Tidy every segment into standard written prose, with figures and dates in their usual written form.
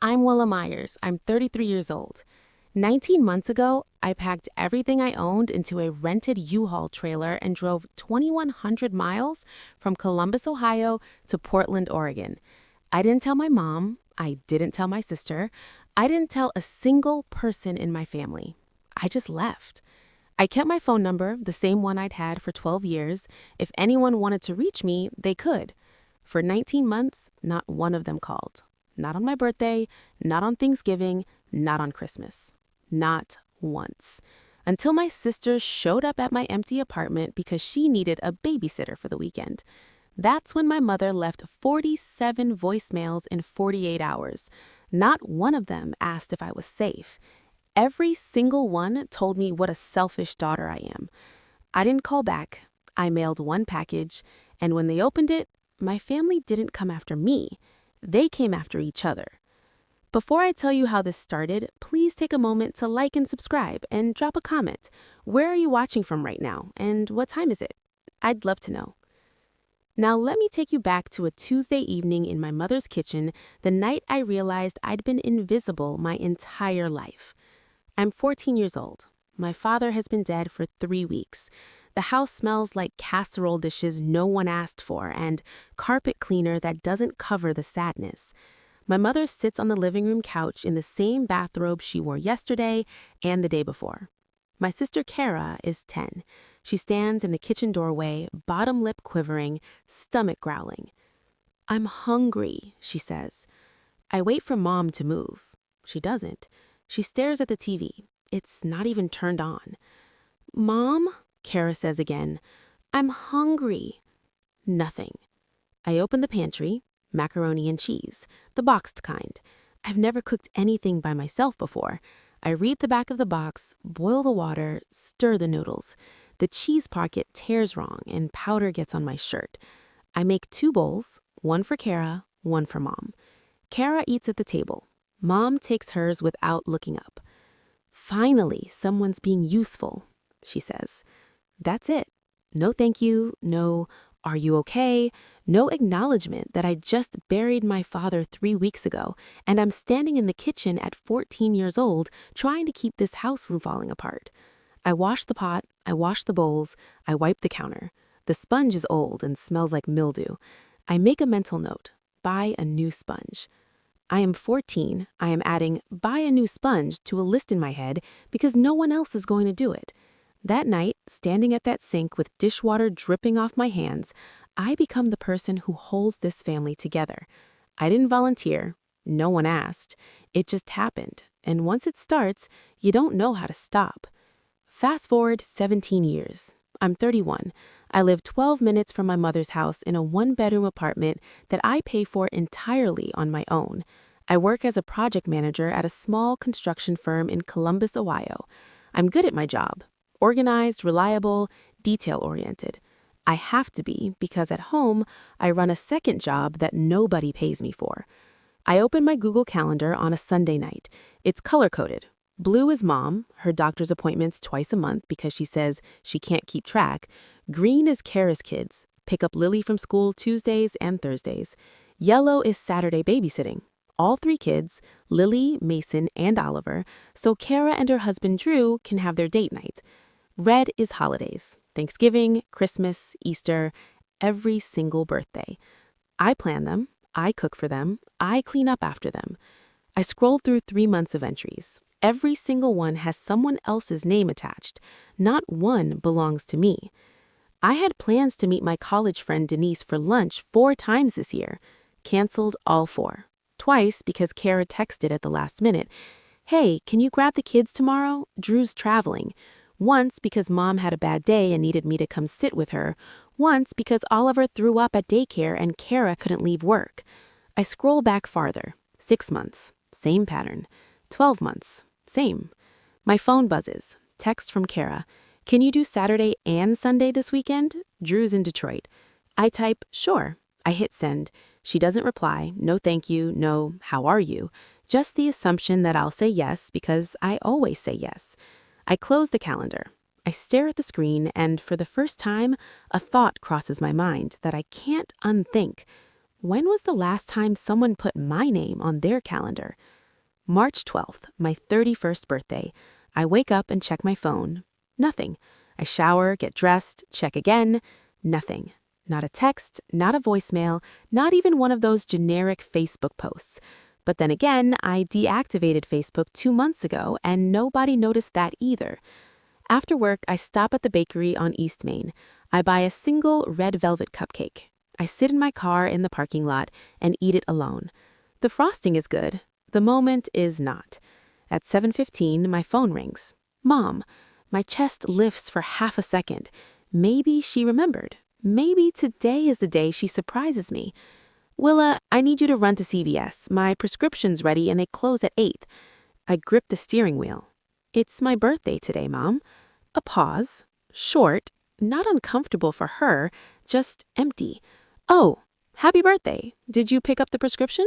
I'm Willa Myers. I'm 33 years old. 19 months ago, I packed everything I owned into a rented U-Haul trailer and drove 2,100 miles from Columbus, Ohio to Portland, Oregon. I didn't tell my mom. I didn't tell my sister. I didn't tell a single person in my family. I just left. I kept my phone number, the same one I'd had for 12 years. If anyone wanted to reach me, they could. For 19 months, not one of them called. Not on my birthday, not on Thanksgiving, not on Christmas. Not once. Until my sister showed up at my empty apartment because she needed a babysitter for the weekend. That's when my mother left 47 voicemails in 48 hours. Not one of them asked if I was safe. Every single one told me what a selfish daughter I am. I didn't call back. I mailed one package, and when they opened it, my family didn't come after me. They came after each other. Before I tell you how this started, please take a moment to like and subscribe and drop a comment. Where are you watching from right now, and what time is it? I'd love to know. Now let me take you back to a Tuesday evening in my mother's kitchen, the night I realized I'd been invisible my entire life. I'm 14 years old. My father has been dead for 3 weeks. The house smells like casserole dishes no one asked for and carpet cleaner that doesn't cover the sadness. My mother sits on the living room couch in the same bathrobe she wore yesterday and the day before. My sister Kara is 10. She stands in the kitchen doorway, bottom lip quivering, stomach growling. "I'm hungry," she says. I wait for Mom to move. She doesn't. She stares at the TV. It's not even turned on. "Mom?" Kara says again. "I'm hungry." Nothing. I open the pantry, macaroni and cheese, the boxed kind. I've never cooked anything by myself before. I read the back of the box, boil the water, stir the noodles. The cheese pocket tears wrong and powder gets on my shirt. I make 2 bowls, one for Kara, one for Mom. Kara eats at the table. Mom takes hers without looking up. "Finally, someone's being useful," she says. That's it. No thank you, no "are you okay?" No acknowledgement that I just buried my father 3 weeks ago, and I'm standing in the kitchen at 14 years old trying to keep this house from falling apart. I wash the pot, I wash the bowls, I wipe the counter. The sponge is old and smells like mildew. I make a mental note: buy a new sponge. I am 14. I am adding "buy a new sponge" to a list in my head because no one else is going to do it. That night, standing at that sink with dishwater dripping off my hands, I become the person who holds this family together. I didn't volunteer. No one asked. It just happened. And once it starts, you don't know how to stop. Fast forward 17 years. I'm 31. I live 12 minutes from my mother's house in a 1-bedroom apartment that I pay for entirely on my own. I work as a project manager at a small construction firm in Columbus, Ohio. I'm good at my job. Organized, reliable, detail-oriented. I have to be because at home, I run a second job that nobody pays me for. I open my Google Calendar on a Sunday night. It's color-coded. Blue is Mom, her doctor's appointments twice a month because she says she can't keep track. Green is Kara's kids. Pick up Lily from school Tuesdays and Thursdays. Yellow is Saturday babysitting. All 3 kids, Lily, Mason, and Oliver, so Kara and her husband Drew can have their date night. Red is holidays. Thanksgiving, Christmas, Easter, every single birthday. I plan them. I cook for them. I clean up after them. I scroll through 3 months of entries. Every single one has someone else's name attached. Not one belongs to me. I had plans to meet my college friend Denise for lunch 4 times this year. Canceled all 4. Twice because Kara texted at the last minute, "Hey, can you grab the kids tomorrow? Drew's traveling." Once because Mom had a bad day and needed me to come sit with her. Once because Oliver threw up at daycare and Kara couldn't leave work. I scroll back farther. 6 months. Same pattern. 12 months. Same. My phone buzzes. Text from Kara. "Can you do Saturday and Sunday this weekend? Drew's in Detroit." I type, "Sure." I hit send. She doesn't reply. No thank you. No how are you. Just the assumption that I'll say yes because I always say yes. I close the calendar. I stare at the screen and for the first time, a thought crosses my mind that I can't unthink. When was the last time someone put my name on their calendar? March 12th, my 31st birthday. I wake up and check my phone. Nothing. I shower, get dressed, check again. Nothing. Not a text, not a voicemail, not even one of those generic Facebook posts. But then again, I deactivated Facebook 2 months ago and nobody noticed that either. After work, I stop at the bakery on East Main. I buy a single red velvet cupcake. I sit in my car in the parking lot and eat it alone. The frosting is good. The moment is not. At 7:15, my phone rings. Mom. My chest lifts for half a second. Maybe she remembered. Maybe today is the day she surprises me. Willa, I need you to run to CVS. My prescription's ready and they close at 8. I grip the steering wheel. It's my birthday today, Mom. A pause. Short. Not uncomfortable for her. Just empty. Oh, happy birthday. Did you pick up the prescription?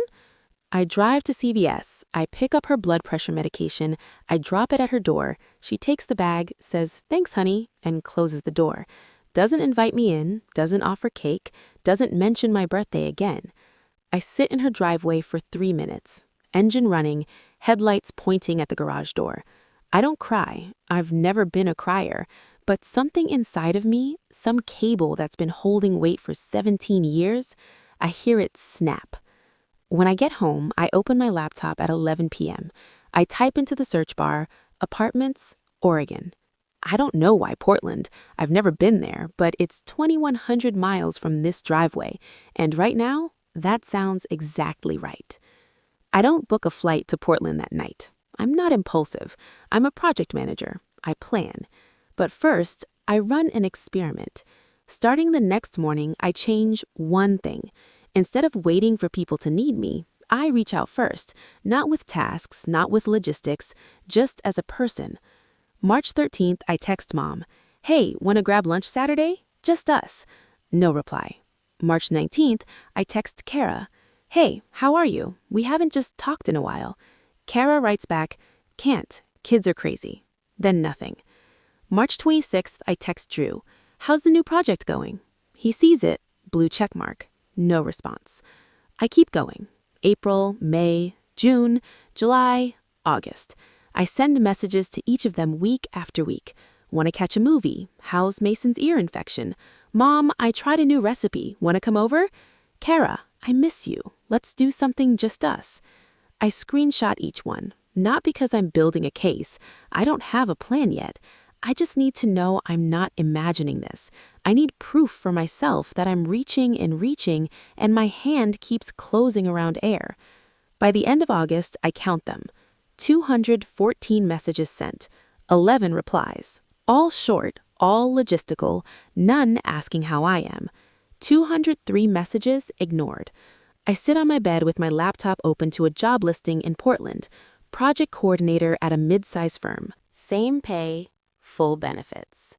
I drive to CVS. I pick up her blood pressure medication. I drop it at her door. She takes the bag, says, "Thanks, honey," and closes the door. Doesn't invite me in, doesn't offer cake, doesn't mention my birthday again. I sit in her driveway for 3 minutes. Engine running, headlights pointing at the garage door. I don't cry. I've never been a crier. But something inside of me, some cable that's been holding weight for 17 years, I hear it snap. When I get home, I open my laptop at 11 p.m. I type into the search bar, apartments, Oregon. I don't know why Portland. I've never been there, but it's 2,100 miles from this driveway, and right now, that sounds exactly right. I don't book a flight to Portland that night. I'm not impulsive. I'm a project manager. I plan. But first, I run an experiment. Starting the next morning, I change one thing. Instead of waiting for people to need me, I reach out first, not with tasks, not with logistics, just as a person. March 13th, I text Mom, "Hey, wanna grab lunch Saturday? Just us." No reply. March 19th, I text Kara, "Hey, how are you? We haven't just talked in a while." Kara writes back, "Can't. Kids are crazy." Then nothing. March 26th, I text Drew, "How's the new project going?" He sees it, blue check mark. No response. I keep going. April, May, June, July, August. I send messages to each of them week after week. Want to catch a movie? How's Mason's ear infection? Mom, I tried a new recipe. Want to come over? Kara, I miss you. Let's do something just us. I screenshot each one, not because I'm building a case. I don't have a plan yet. I just need to know I'm not imagining this. I need proof for myself that I'm reaching and my hand keeps closing around air. By the end of August, I count them. 214 messages sent, 11 replies, all short, all logistical, none asking how I am. 203 messages ignored. I sit on my bed with my laptop open to a job listing in Portland, project coordinator at a mid-size firm. Same pay, full benefits.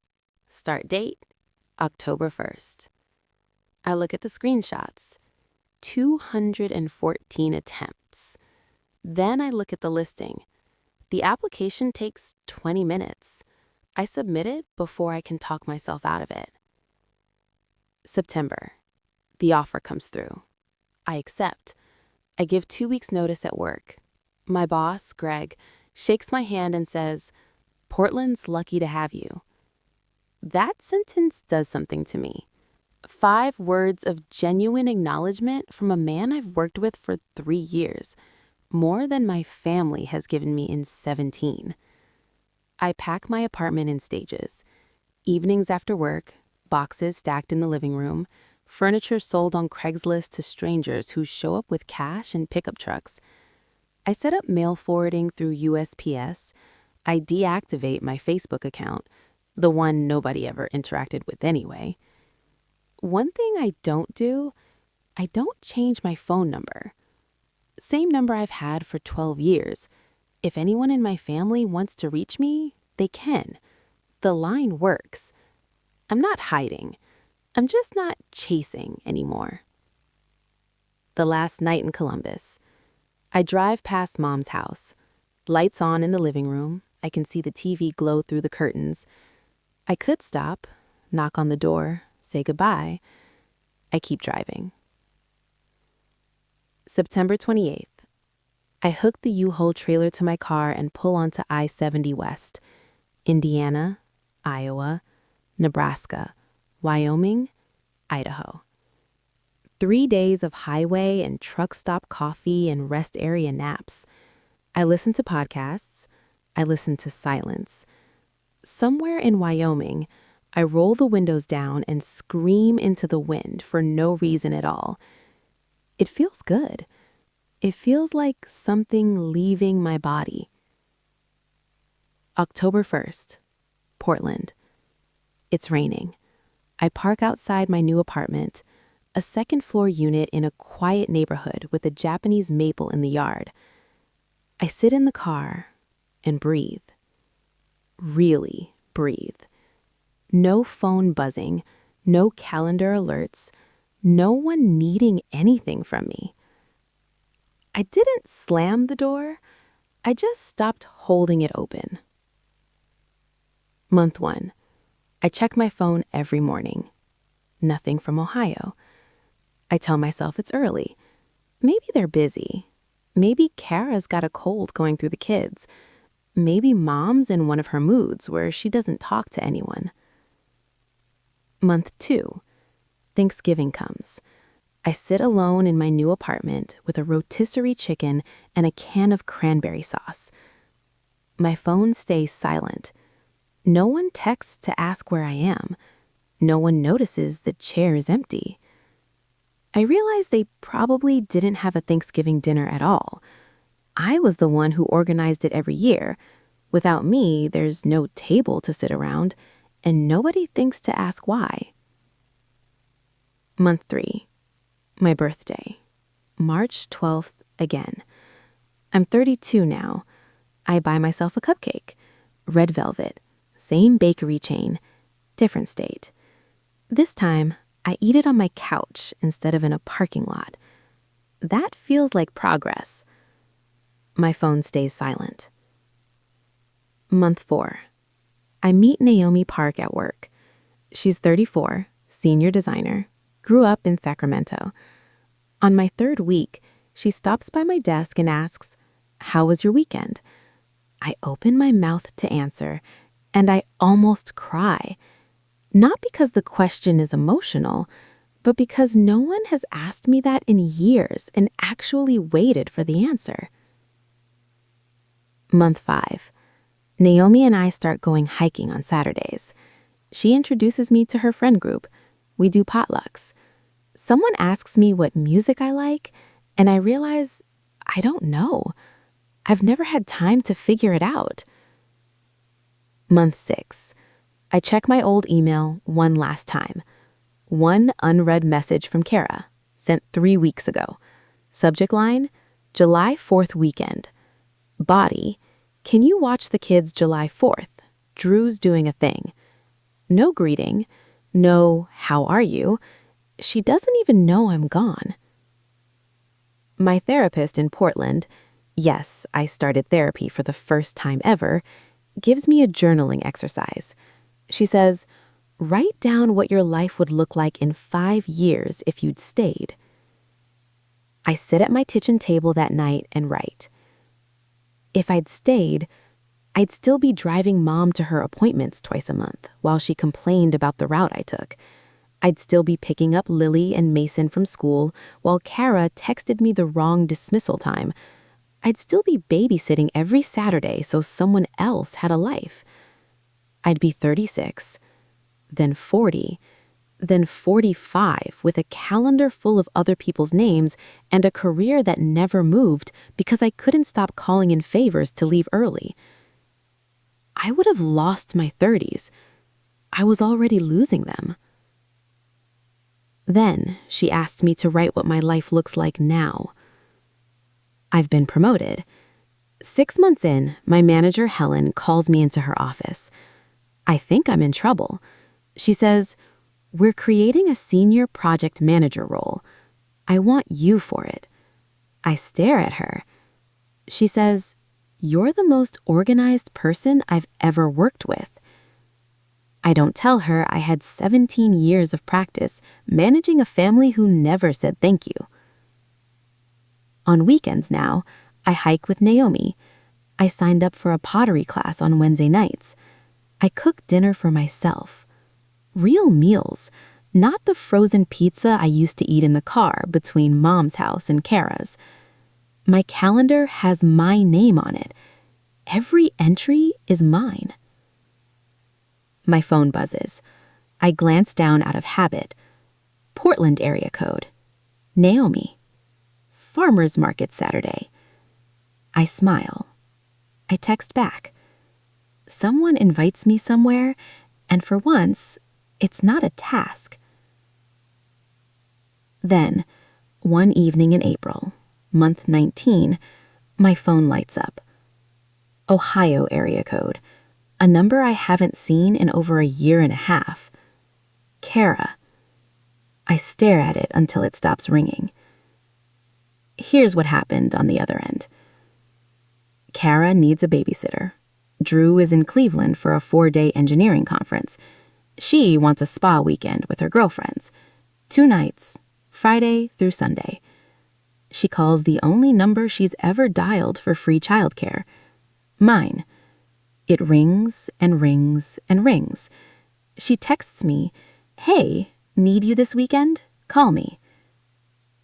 Start date, October 1st. I look at the screenshots. 214 attempts. Then I look at the listing. The application takes 20 minutes. I submit it before I can talk myself out of it. September. The offer comes through. I accept. I give 2 weeks notice at work. My boss, Greg, shakes my hand and says, "Portland's lucky to have you." That sentence does something to me. 5 words of genuine acknowledgement from a man I've worked with for 3 years, more than my family has given me in 17. I pack my apartment in stages. Evenings after work, boxes stacked in the living room, furniture sold on Craigslist to strangers who show up with cash and pickup trucks. I set up mail forwarding through USPS. I deactivate my Facebook account, the one nobody ever interacted with anyway. One thing I don't do, I don't change my phone number. Same number I've had for 12 years. If anyone in my family wants to reach me, they can. The line works. I'm not hiding. I'm just not chasing anymore. The last night in Columbus. I drive past Mom's house. Lights on in the living room. I can see the TV glow through the curtains. I could stop, knock on the door, say goodbye. I keep driving. September 28th. I hook the U-Haul trailer to my car and pull onto I-70 West. Indiana, Iowa, Nebraska, Wyoming, Idaho. 3 days of highway and truck stop coffee and rest area naps. I listen to podcasts. I listen to silence. Somewhere in Wyoming, I roll the windows down and scream into the wind for no reason at all. It feels good. It feels like something leaving my body. October 1st, Portland. It's raining. I park outside my new apartment, a second-floor unit in a quiet neighborhood with a Japanese maple in the yard. I sit in the car and breathe. Really breathe. No phone buzzing, no calendar alerts, no one needing anything from me. I didn't slam the door, I just stopped holding it open. Month 1. I check my phone every morning. Nothing from Ohio. I tell myself it's early. Maybe they're busy. Maybe Kara's got a cold going through the kids. Maybe Mom's in one of her moods where she doesn't talk to anyone. Month 2. Thanksgiving comes. I sit alone in my new apartment with a rotisserie chicken and a can of cranberry sauce. My phone stays silent. No one texts to ask where I am. No one notices the chair is empty. I realize they probably didn't have a Thanksgiving dinner at all. I was the one who organized it every year. Without me, there's no table to sit around, and nobody thinks to ask why. Month 3. My birthday. March 12th again. I'm 32 now. I buy myself a cupcake. Red velvet. Same bakery chain. Different state. This time, I eat it on my couch instead of in a parking lot. That feels like progress. My phone stays silent. Month 4. I meet Naomi Park at work. She's 34, senior designer, grew up in Sacramento. On my 3rd week, she stops by my desk and asks, "How was your weekend?" I open my mouth to answer, and I almost cry. Not because the question is emotional, but because no one has asked me that in years and actually waited for the answer. Month 5. Naomi and I start going hiking on Saturdays. She introduces me to her friend group. We do potlucks. Someone asks me what music I like, and I realize I don't know. I've never had time to figure it out. Month 6. I check my old email one last time. One unread message from Kara, sent 3 weeks ago. Subject line, July 4th weekend. Body, can you watch the kids July 4th? Drew's doing a thing. No greeting. No, how are you? She doesn't even know I'm gone. My therapist in Portland, yes, I started therapy for the first time ever, gives me a journaling exercise. She says, write down what your life would look like in 5 years if you'd stayed. I sit at my kitchen table that night and write. If I'd stayed, I'd still be driving Mom to her appointments twice a month while she complained about the route I took. I'd still be picking up Lily and Mason from school while Kara texted me the wrong dismissal time. I'd still be babysitting every Saturday so someone else had a life. I'd be 36, then 40, then 45 with a calendar full of other people's names and a career that never moved because I couldn't stop calling in favors to leave early. I would have lost my 30s. I was already losing them. Then she asked me to write what my life looks like now. I've been promoted. 6 months in, my manager, Helen, calls me into her office. I think I'm in trouble. She says, "We're creating a senior project manager role. I want you for it." I stare at her. She says, "You're the most organized person I've ever worked with." I don't tell her I had 17 years of practice managing a family who never said thank you. On weekends now, I hike with Naomi. I signed up for a pottery class on Wednesday nights. I cook dinner for myself. Real meals, not the frozen pizza I used to eat in the car between Mom's house and Kara's. My calendar has my name on it. Every entry is mine. My phone buzzes. I glance down out of habit. Portland area code. Naomi. Farmer's Market Saturday. I smile. I text back. Someone invites me somewhere, and for once, it's not a task. Then, one evening in April, month 19, my phone lights up. Ohio area code, a number I haven't seen in over a year and a half. Kara. I stare at it until it stops ringing. Here's what happened on the other end. Kara needs a babysitter. Drew is in Cleveland for a 4-day engineering conference. She wants a spa weekend with her girlfriends. 2 nights, Friday through Sunday. She calls the only number she's ever dialed for free childcare. Mine. It rings and rings and rings. She texts me, "Hey, need you this weekend? Call me."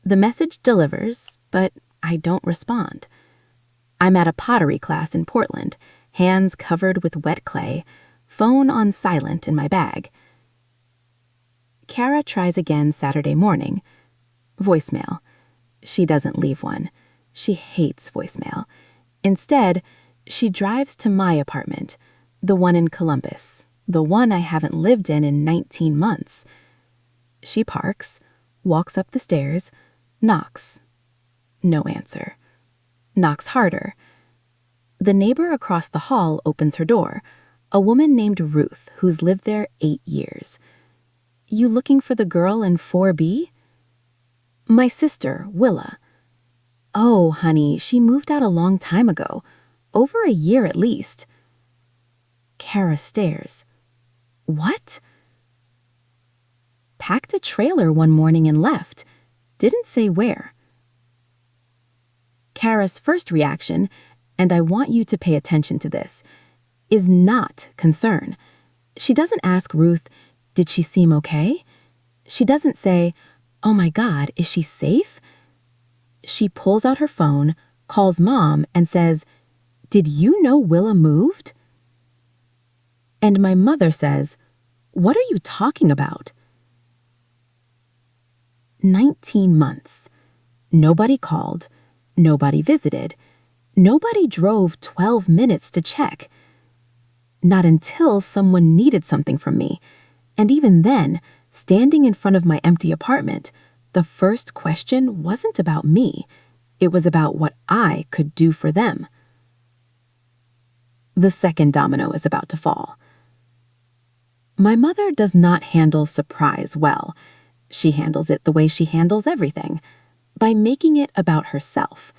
The message delivers, but I don't respond. I'm at a pottery class in Portland, hands covered with wet clay, phone on silent in my bag. Kara tries again Saturday morning. Voicemail. She doesn't leave one. She hates voicemail. Instead, she drives to my apartment, the one in Columbus, the one I haven't lived in 19 months. She parks, walks up the stairs, knocks. No answer. Knocks harder. The neighbor across the hall opens her door, a woman named Ruth who's lived there 8 years. "You looking for the girl in 4B? "My sister, Willa." "Oh, honey, she moved out a long time ago. Over a year at least." Kara stares. "What?" "Packed a trailer one morning and left. Didn't say where." Kara's first reaction, and I want you to pay attention to this, is not concern. She doesn't ask Ruth, "Did she seem okay?" She doesn't say, "Oh my God, is she safe?" She pulls out her phone, calls Mom, and says, "Did you know Willa moved?" And my mother says, "What are you talking about?" 19 months. Nobody called. Nobody visited. Nobody drove 12 minutes to check. Not until someone needed something from me. And even then, standing in front of my empty apartment, the first question wasn't about me. It was about what I could do for them. The second domino is about to fall. My mother does not handle surprise well. She handles it the way she handles everything, by making it about herself.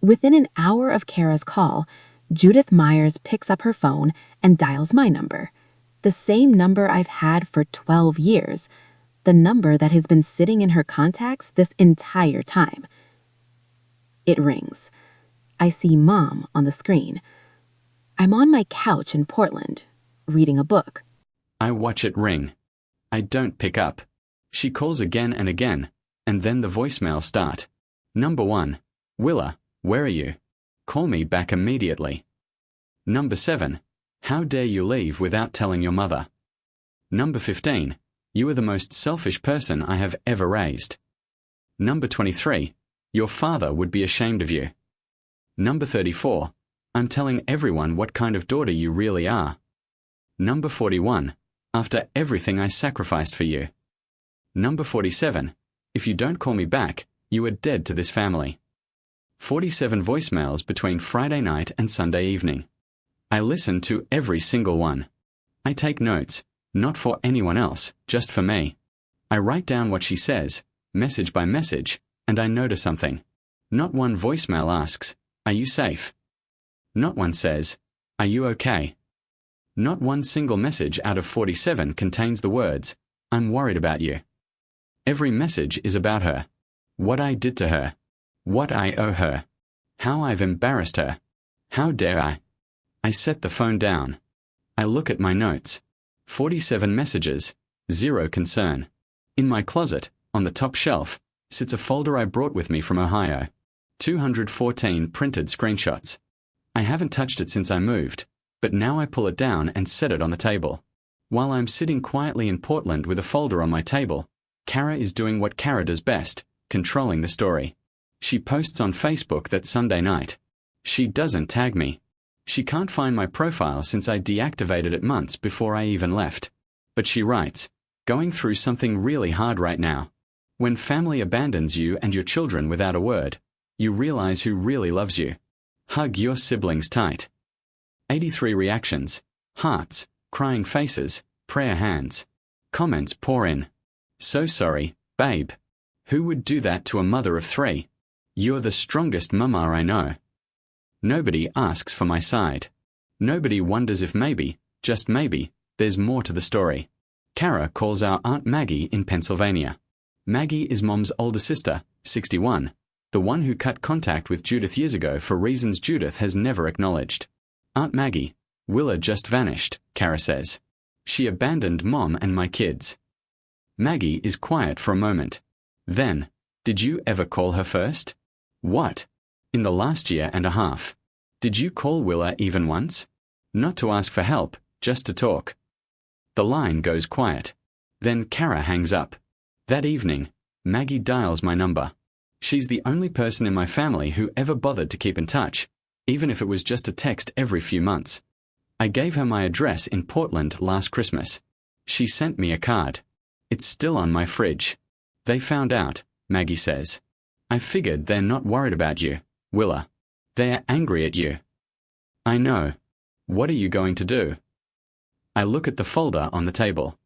Within an hour of Kara's call, Judith Myers picks up her phone and dials my number, the same number I've had for 12 years, the number that has been sitting in her contacts this entire time. It rings. I see Mom on the screen. I'm on my couch in Portland, reading a book. I watch it ring. I don't pick up. She calls again and again, and then the voicemail start. Number 1, "Willa, where are you? Call me back immediately." Number 7, "How dare you leave without telling your mother?" Number 15, "You are the most selfish person I have ever raised." Number 23, "Your father would be ashamed of you." Number 34, "I'm telling everyone what kind of daughter you really are." Number 41, "After everything I sacrificed for you." Number 47, "If you don't call me back, you are dead to this family." 47 voicemails between Friday night and Sunday evening. I listen to every single one. I take notes, not for anyone else, just for me. I write down what she says, message by message, and I notice something. Not one voicemail asks, "Are you safe?" Not one says, "Are you okay?" Not one single message out of 47 contains the words, "I'm worried about you." Every message is about her. What I did to her. What I owe her. How I've embarrassed her. How dare I? I set the phone down. I look at my notes. 47 messages, 0 concern. In my closet, on the top shelf, sits a folder I brought with me from Ohio. 214 printed screenshots. I haven't touched it since I moved, but now I pull it down and set it on the table. While I'm sitting quietly in Portland with a folder on my table, Kara is doing what Kara does best, controlling the story. She posts on Facebook that Sunday night. She doesn't tag me. She can't find my profile since I deactivated it months before I even left. But she writes, "Going through something really hard right now. When family abandons you and your children without a word, you realize who really loves you. Hug your siblings tight." 83 reactions, hearts, crying faces, prayer hands. Comments pour in. "So sorry, babe. Who would do that to a mother of 3? You're the strongest mama I know." Nobody asks for my side. Nobody wonders if maybe, just maybe, there's more to the story. Kara calls our Aunt Maggie in Pennsylvania. Maggie is Mom's older sister, 61, the one who cut contact with Judith years ago for reasons Judith has never acknowledged. "Aunt Maggie, Willa just vanished," Kara says. "She abandoned Mom and my kids." Maggie is quiet for a moment. Then, "Did you ever call her first?" "What? In the last year and a half. Did you call Willa even once? Not to ask for help, just to talk." The line goes quiet. Then Kara hangs up. That evening, Maggie dials my number. She's the only person in my family who ever bothered to keep in touch, even if it was just a text every few months. I gave her my address in Portland last Christmas. She sent me a card. It's still on my fridge. "They found out," Maggie says. "I figured they're not worried about you, Willa. They're angry at you." "I know. What are you going to do?" I look at the folder on the table.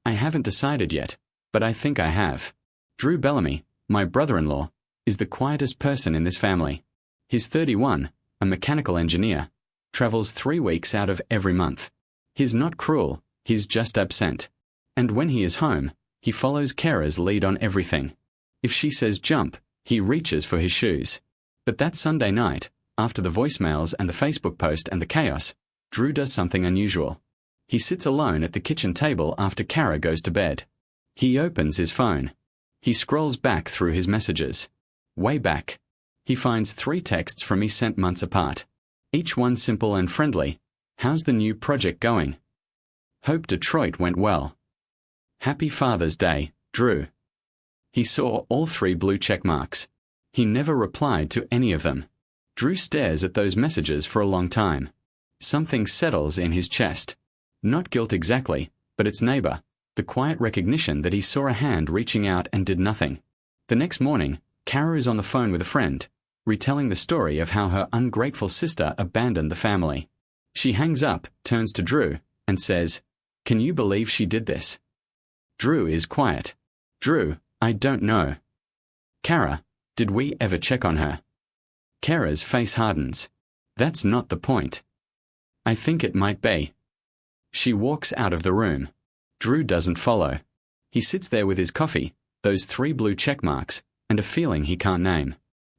I haven't decided yet, but I think I have. Drew Bellamy, my brother-in-law, is the quietest person in this family. He's 31, a mechanical engineer, travels 3 weeks out of every month. He's not cruel, he's just absent. And when he is home, he follows Kara's lead on everything. If she says jump, he reaches for his shoes. But that Sunday night, after the voicemails and the Facebook post and the chaos, Drew does something unusual. He sits alone at the kitchen table after Kara goes to bed. He opens his phone. He scrolls back through his messages. Way back. He finds 3 texts from me sent months apart. Each one simple and friendly. "How's the new project going? Hope Detroit went well. Happy Father's Day, Drew." He saw all 3 blue check marks. He never replied to any of them. Drew stares at those messages for a long time. Something settles in his chest. Not guilt exactly, but its neighbor, the quiet recognition that he saw a hand reaching out and did nothing. The next morning, Kara is on the phone with a friend, retelling the story of how her ungrateful sister abandoned the family. She hangs up, turns to Drew, and says, "Can you believe she did this?" Drew is quiet. "Drew, I don't know." "Kara, did we ever check on her?" Kara's face hardens. "That's not the point." "I think it might be." She walks out of the room. Drew doesn't follow. He sits there with his coffee, those 3 blue check marks, and a feeling he can't name.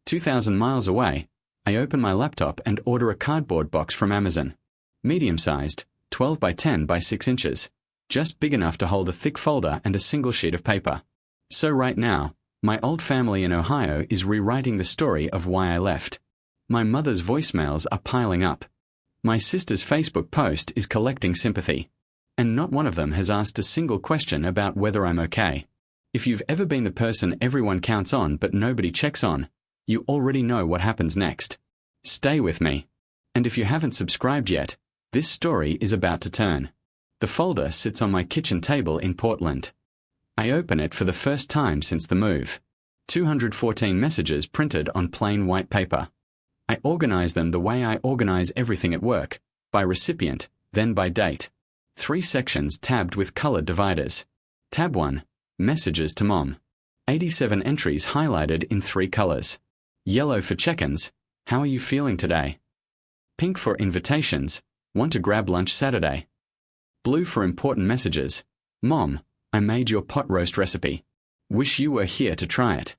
2,000 miles away, I open my laptop and order a cardboard box from Amazon. Medium-sized, 12 by 10 by 6 inches. Just big enough to hold a thick folder and a single sheet of paper. So right now, my old family in Ohio is rewriting the story of why I left. My mother's voicemails are piling up. My sister's Facebook post is collecting sympathy. And not one of them has asked a single question about whether I'm okay. If you've ever been the person everyone counts on but nobody checks on, you already know what happens next. Stay with me. And if you haven't subscribed yet, this story is about to turn. The folder sits on my kitchen table in Portland. I open it for the first time since the move. 214 messages printed on plain white paper. I organize them the way I organize everything at work, by recipient, then by date. 3 sections tabbed with colored dividers. Tab 1, Messages to Mom. 87 entries highlighted in 3 colors. Yellow for check-ins, how are you feeling today? Pink for invitations, want to grab lunch Saturday? Blue for important messages, Mom, I made your pot roast recipe. Wish you were here to try it.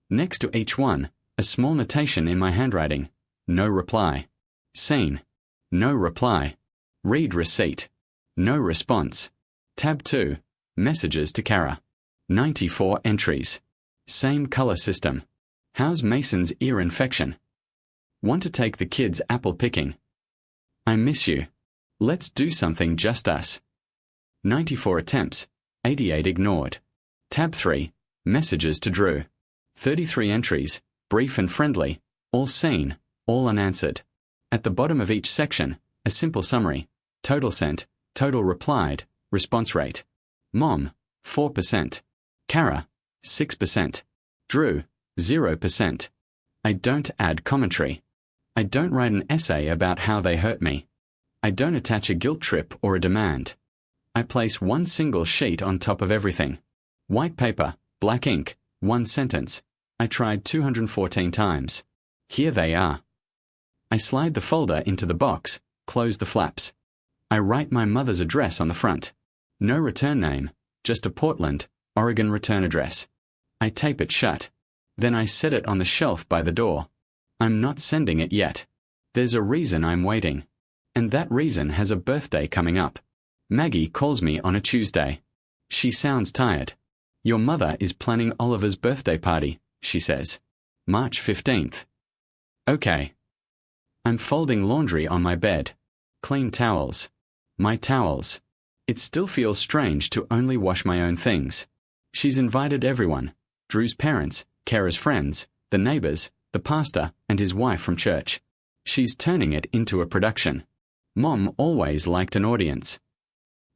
Next to each one, A small notation in my handwriting. No reply. Seen. No reply. Read receipt. No response. Tab 2. Messages to Kara. 94 entries. Same color system. How's Mason's ear infection? Want to take the kids apple picking? I miss you. Let's do something just us. 94 attempts. 88 ignored. Tab 3. Messages to Drew. 33 entries. Brief and friendly. All seen. All unanswered. At the bottom of each section, a simple summary. Total sent. Total replied. Response rate. Mom, 4%. Kara, 6%. Drew, 0%. I don't add commentary. I don't write an essay about how they hurt me. I don't attach a guilt trip or a demand. I place one single sheet on top of everything. White paper, black ink, one sentence. I tried 214 times. Here they are. I slide the folder into the box, close the flaps. I write my mother's address on the front. No return name, just a Portland, Oregon return address. I tape it shut. Then I set it on the shelf by the door. I'm not sending it yet. There's a reason I'm waiting. And that reason has a birthday coming up. Maggie calls me on a Tuesday. She sounds tired. Your mother is planning Oliver's birthday party, she says. March 15th. Okay. I'm folding laundry on my bed. Clean towels. My towels. It still feels strange to only wash my own things. She's invited everyone. Drew's parents, Kara's friends, the neighbors, the pastor, and his wife from church. She's turning it into a production. Mom always liked an audience.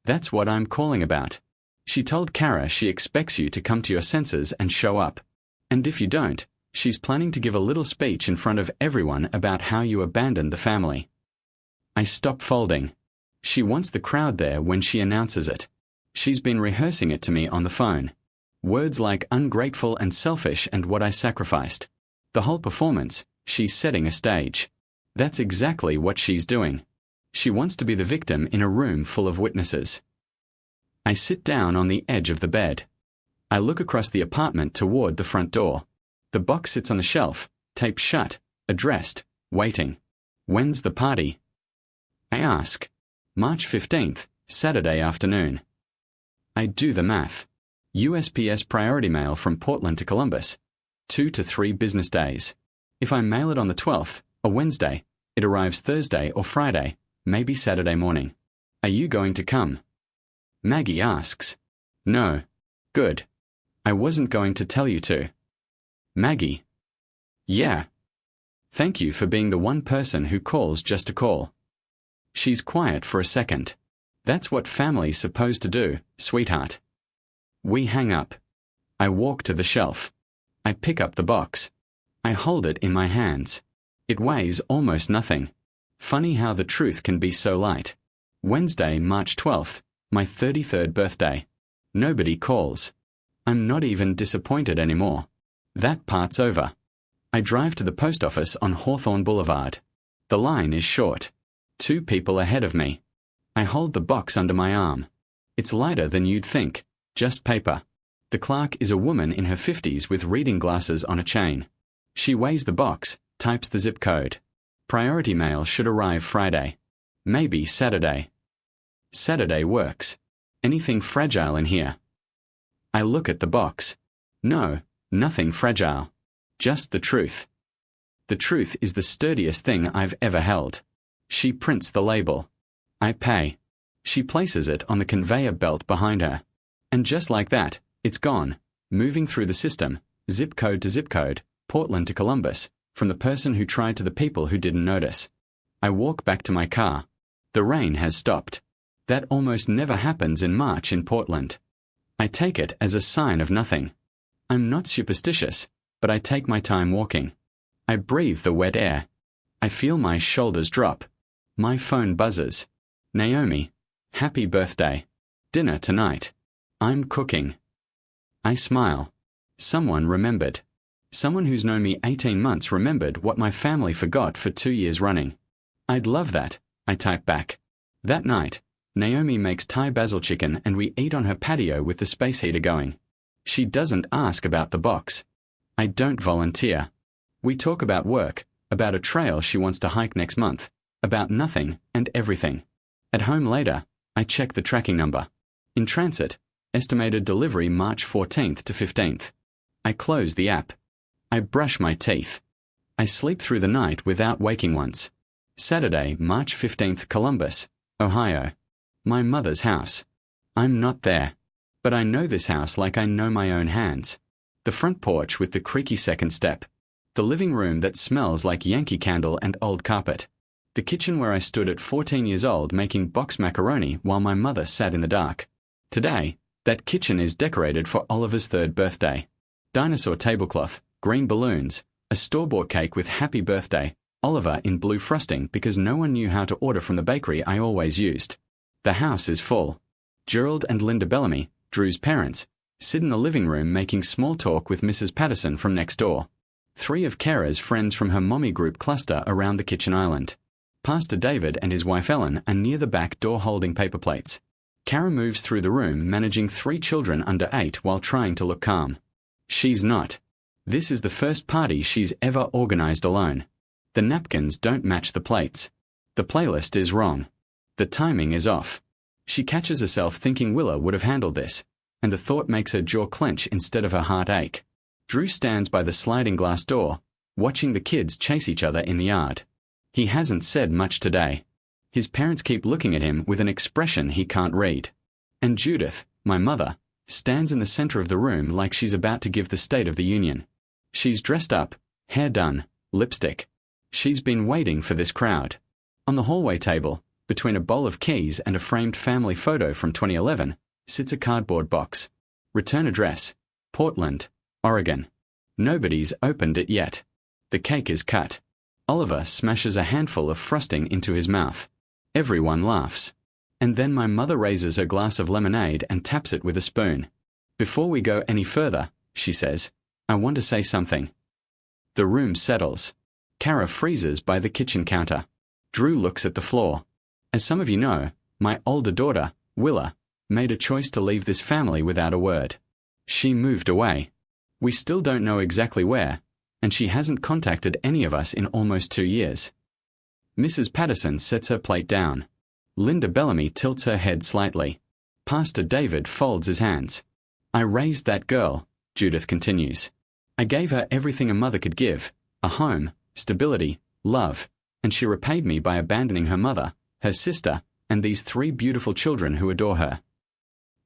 That's what I'm calling about. She told Kara she expects you to come to your senses and show up. And if you don't, she's planning to give a little speech in front of everyone about how you abandoned the family. I stop folding. She wants the crowd there when she announces it. She's been rehearsing it to me on the phone. Words like ungrateful and selfish and what I sacrificed. The whole performance, she's setting a stage. That's exactly what she's doing. She wants to be the victim in a room full of witnesses. I sit down on the edge of the bed. I look across the apartment toward the front door. The box sits on the shelf, taped shut, addressed, waiting. When's the party? I ask. March 15th, Saturday afternoon. I do the math. USPS priority mail from Portland to Columbus. 2 to 3 business days. If I mail it on the 12th, a Wednesday, it arrives Thursday or Friday, maybe Saturday morning. Are you going to come? Maggie asks. No. Good. I wasn't going to tell you to. Maggie. Yeah. Thank you for being the one person who calls just to call. She's quiet for a second. That's what family's supposed to do, sweetheart. We hang up. I walk to the shelf. I pick up the box. I hold it in my hands. It weighs almost nothing. Funny how the truth can be so light. Wednesday, March 12th, my 33rd birthday. Nobody calls. I'm not even disappointed anymore. That part's over. I drive to the post office on Hawthorne Boulevard. The line is short. 2 people ahead of me. I hold the box under my arm. It's lighter than you'd think, just paper. The clerk is a woman in her 50s with reading glasses on a chain. She weighs the box, types the zip code. Priority mail should arrive Friday. Maybe Saturday. Saturday works. Anything fragile in here? I look at the box. No, nothing fragile. Just the truth. The truth is the sturdiest thing I've ever held. She prints the label. I pay. She places it on the conveyor belt behind her. And just like that, it's gone, moving through the system, zip code to zip code, Portland to Columbus, from the person who tried to the people who didn't notice. I walk back to my car. The rain has stopped. That almost never happens in March in Portland. I take it as a sign of nothing. I'm not superstitious, but I take my time walking. I breathe the wet air. I feel my shoulders drop. My phone buzzes. Naomi, happy birthday. Dinner tonight. I'm cooking. I smile. Someone remembered. Someone who's known me 18 months remembered what my family forgot for 2 years running. I'd love that, I type back. That night, Naomi makes Thai basil chicken and we eat on her patio with the space heater going. She doesn't ask about the box. I don't volunteer. We talk about work, about a trail she wants to hike next month, about nothing and everything. At home later, I check the tracking number. In transit, estimated delivery March 14th to 15th. I close the app. I brush my teeth. I sleep through the night without waking once. Saturday, March 15th, Columbus, Ohio. My mother's house. I'm not there. But I know this house like I know my own hands. The front porch with the creaky second step. The living room that smells like Yankee Candle and old carpet. The kitchen where I stood at 14 years old making box macaroni while my mother sat in the dark. Today, that kitchen is decorated for Oliver's 3rd birthday. Dinosaur tablecloth, green balloons, a store-bought cake with happy birthday, Oliver in blue frosting because no one knew how to order from the bakery I always used. The house is full. Gerald and Linda Bellamy, Drew's parents, sit in the living room making small talk with Mrs. Patterson from next door. 3 of Kara's friends from her mommy group cluster around the kitchen island. Pastor David and his wife Ellen are near the back door holding paper plates. Kara moves through the room managing 3 children under 8 while trying to look calm. She's not. This is the first party she's ever organized alone. The napkins don't match the plates. The playlist is wrong. The timing is off. She catches herself thinking Willa would have handled this, and the thought makes her jaw clench instead of her heart ache. Drew stands by the sliding glass door, watching the kids chase each other in the yard. He hasn't said much today. His parents keep looking at him with an expression he can't read. And Judith, my mother, stands in the center of the room like she's about to give the State of the Union. She's dressed up, hair done, lipstick. She's been waiting for this crowd. On the hallway table, between a bowl of keys and a framed family photo from 2011, sits a cardboard box. Return address, Portland, Oregon. Nobody's opened it yet. The cake is cut. Oliver smashes a handful of frosting into his mouth. Everyone laughs. And then my mother raises her glass of lemonade and taps it with a spoon. Before we go any further, she says, I want to say something. The room settles. Kara freezes by the kitchen counter. Drew looks at the floor. As some of you know, my older daughter, Willa, made a choice to leave this family without a word. She moved away. We still don't know exactly where, and she hasn't contacted any of us in almost 2 years. Mrs. Patterson sets her plate down. Linda Bellamy tilts her head slightly. Pastor David folds his hands. I raised that girl, Judith continues. I gave her everything a mother could give, a home, stability, love, and she repaid me by abandoning her mother, her sister, and these 3 beautiful children who adore her.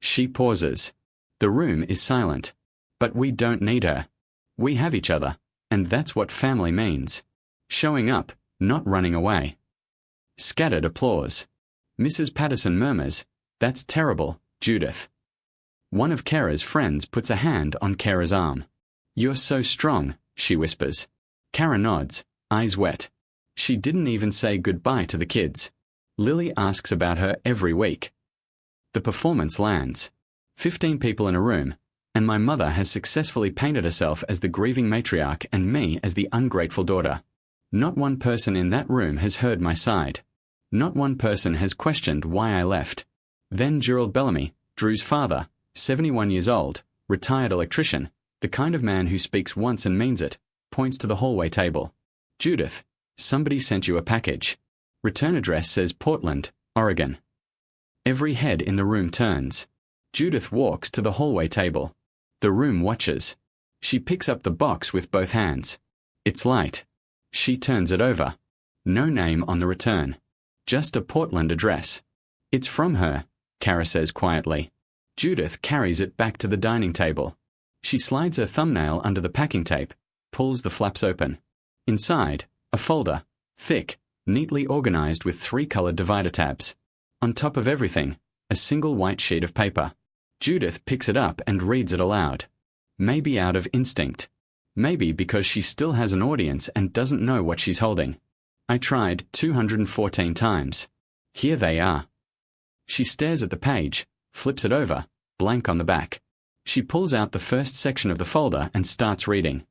She pauses. The room is silent. But we don't need her. We have each other, and that's what family means. Showing up, not running away. Scattered applause. Mrs. Patterson murmurs, That's terrible, Judith. One of Kara's friends puts a hand on Kara's arm. You're so strong, she whispers. Kara nods, eyes wet. She didn't even say goodbye to the kids. Lily asks about her every week. The performance lands. 15 people in a room, and my mother has successfully painted herself as the grieving matriarch and me as the ungrateful daughter. Not one person in that room has heard my side. Not one person has questioned why I left. Then Gerald Bellamy, Drew's father, 71 years old, retired electrician, the kind of man who speaks once and means it, points to the hallway table. Judith, somebody sent you a package. Return address says Portland, Oregon. Every head in the room turns. Judith walks to the hallway table. The room watches. She picks up the box with both hands. It's light. She turns it over. No name on the return. Just a Portland address. It's from her, Kara says quietly. Judith carries it back to the dining table. She slides her thumbnail under the packing tape, pulls the flaps open. Inside, a folder, thick, neatly organized with 3 colored divider tabs. On top of everything, a single white sheet of paper. Judith picks it up and reads it aloud. Maybe out of instinct. Maybe because she still has an audience and doesn't know what she's holding. I tried 214 times. Here they are. She stares at the page, flips it over, blank on the back. She pulls out the first section of the folder and starts reading.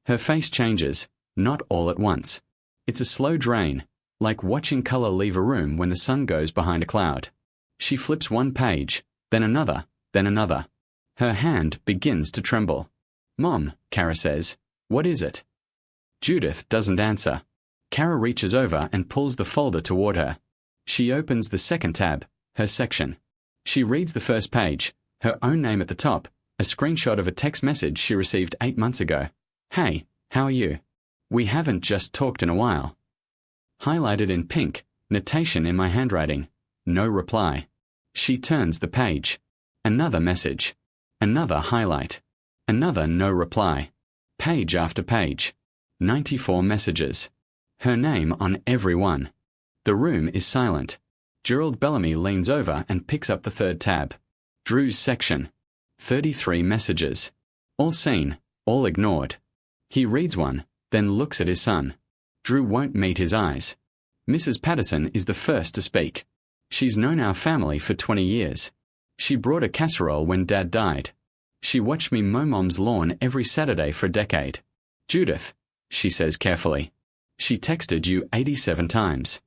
Her face changes, not all at once. It's a slow drain, like watching color leave a room when the sun goes behind a cloud. She flips one page, then another, then another. Her hand begins to tremble. Mom, Kara says, what is it? Judith doesn't answer. Kara reaches over and pulls the folder toward her. She opens the second tab, her section. She reads the first page, her own name at the top, a screenshot of a text message she received 8 months ago. Hey, how are you? We haven't just talked in a while. Highlighted in pink, notation in my handwriting. No reply. She turns the page. Another message. Another highlight. Another no reply. Page after page. 94 messages. Her name on every one. The room is silent. Gerald Bellamy leans over and picks up the third tab. Drew's section. 33 messages. All seen, all ignored. He reads one, then looks at his son. Drew won't meet his eyes. Mrs. Patterson is the first to speak. She's known our family for 20 years. She brought a casserole when Dad died. She watched me mow Mom's lawn every Saturday for a decade. Judith, she says carefully. She texted you 87 times.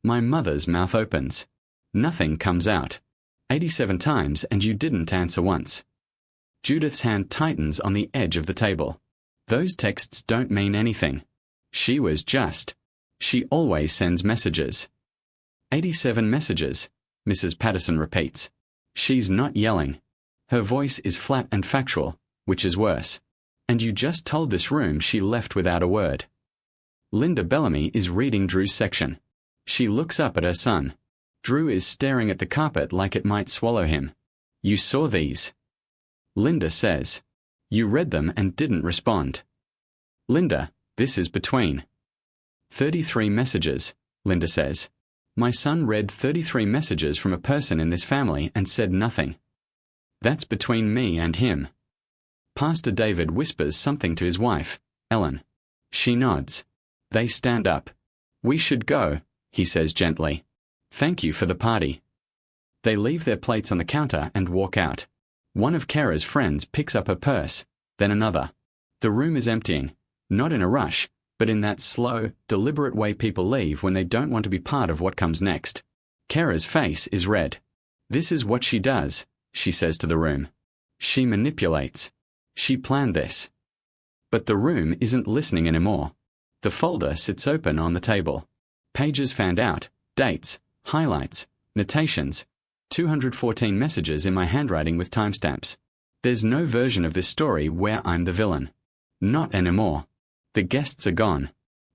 My mother's mouth opens. Nothing comes out. 87 times and you didn't answer once. Judith's hand tightens on the edge of the table. Those texts don't mean anything. She was just. She always sends messages. 87 messages, Mrs. Patterson repeats. She's not yelling. Her voice is flat and factual, which is worse. And you just told this room she left without a word. Linda Bellamy is reading Drew's section. She looks up at her son. Drew is staring at the carpet like it might swallow him. You saw these. Linda says. You read them and didn't respond. Linda, this is between. 33 messages, Linda says. My son read 33 messages from a person in this family and said nothing. That's between me and him. Pastor David whispers something to his wife, Ellen. She nods. They stand up. We should go, he says gently. Thank you for the party. They leave their plates on the counter and walk out. One of Kara's friends picks up her purse, then another. The room is emptying, not in a rush, but in that slow, deliberate way people leave when they don't want to be part of what comes next. Kara's face is red. This is what she does, she says to the room. She manipulates. She planned this. But the room isn't listening anymore. The folder sits open on the table. Pages fanned out, dates, highlights, notations, 214 messages in my handwriting with timestamps. There's no version of this story where I'm the villain. Not anymore. The guests are gone.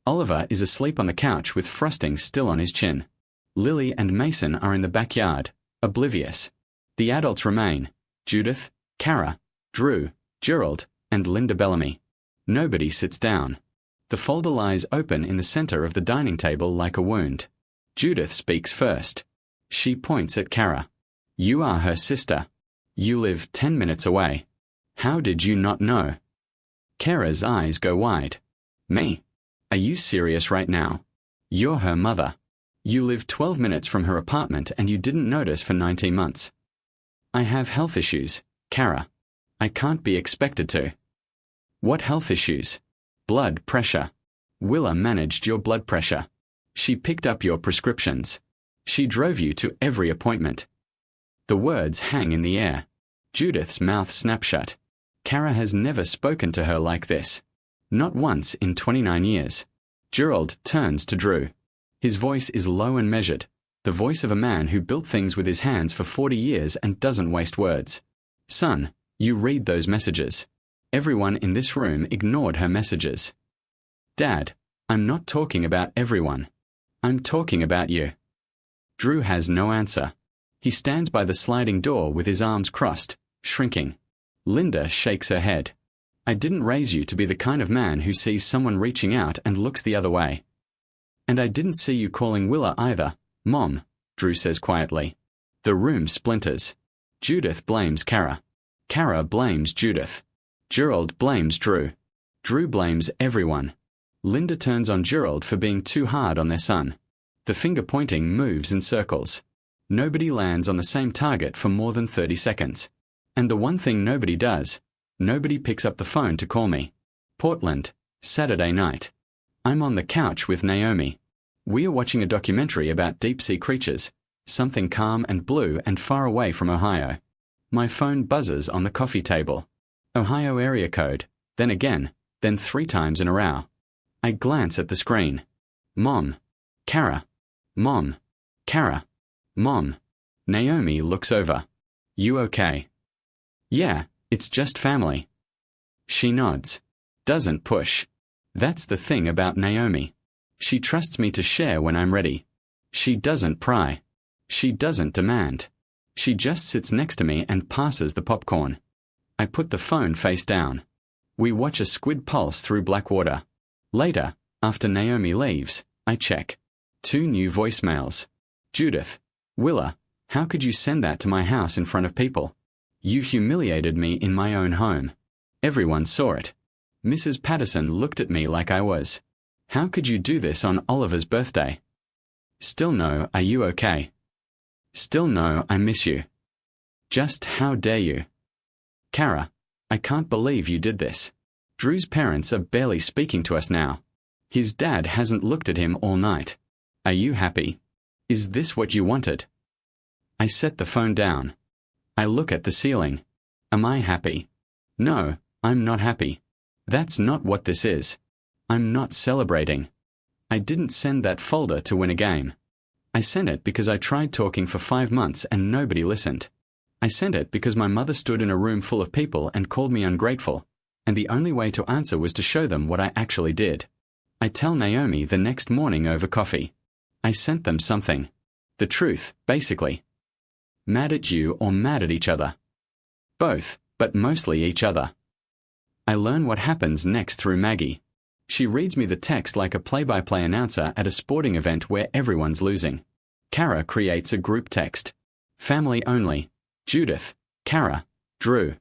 Oliver is asleep on the couch with frosting still on his chin. Lily and Mason are in the backyard, oblivious. The adults remain: Judith, Kara, Drew, Gerald, and Linda Bellamy. Nobody sits down. The folder lies open in the center of the dining table like a wound. Judith speaks first. She points at Kara. You are her sister. You live 10 minutes away. How did you not know? Kara's eyes go wide. Me? Are you serious right now? You're her mother. You live 12 minutes from her apartment and you didn't notice for 19 months. I have health issues, Kara. I can't be expected to. What health issues? Blood pressure. Willa managed your blood pressure. She picked up your prescriptions. She drove you to every appointment. The words hang in the air. Judith's mouth snaps shut. Kara has never spoken to her like this. Not once in 29 years. Gerald turns to Drew. His voice is low and measured, the voice of a man who built things with his hands for 40 years and doesn't waste words. Son, you read those messages. Everyone in this room ignored her messages. Dad, I'm not talking about everyone. I'm talking about you. Drew has no answer. He stands by the sliding door with his arms crossed, shrinking. Linda shakes her head. I didn't raise you to be the kind of man who sees someone reaching out and looks the other way. And I didn't see you calling Willa either, Mom, Drew says quietly. The room splinters. Judith blames Kara. Kara blames Judith. Gerald blames Drew. Drew blames everyone. Linda turns on Gerald for being too hard on their son. The finger-pointing moves in circles. Nobody lands on the same target for more than 30 seconds. And the one thing nobody does, nobody picks up the phone to call me. Portland, Saturday night. I'm on the couch with Naomi. We are watching a documentary about deep-sea creatures, something calm and blue and far away from Ohio. My phone buzzes on the coffee table. Ohio area code, then again, then 3 times in a row. I glance at the screen. Mom. Kara. Mom. Kara. Mom. Naomi looks over. You okay? Yeah, it's just family. She nods. Doesn't push. That's the thing about Naomi. She trusts me to share when I'm ready. She doesn't pry. She doesn't demand. She just sits next to me and passes the popcorn. I put the phone face down. We watch a squid pulse through black water. Later, after Naomi leaves, I check. 2 new voicemails. Judith. Willa, how could you send that to my house in front of people? You humiliated me in my own home. Everyone saw it. Mrs. Patterson looked at me like I was. How could you do this on Oliver's birthday? Still no, are you okay? Still no, I miss you. Just how dare you? Kara, I can't believe you did this. Drew's parents are barely speaking to us now. His dad hasn't looked at him all night. Are you happy? Is this what you wanted? I set the phone down. I look at the ceiling. Am I happy? No, I'm not happy. That's not what this is. I'm not celebrating. I didn't send that folder to win a game. I sent it because I tried talking for 5 months and nobody listened. I sent it because my mother stood in a room full of people and called me ungrateful, and the only way to answer was to show them what I actually did. I tell Naomi the next morning over coffee. I sent them something. The truth, basically. Mad at you or mad at each other? Both, but mostly each other. I learn what happens next through Maggie. She reads me the text like a play-by-play announcer at a sporting event where everyone's losing. Kara creates a group text. Family only. Judith, Kara, Drew.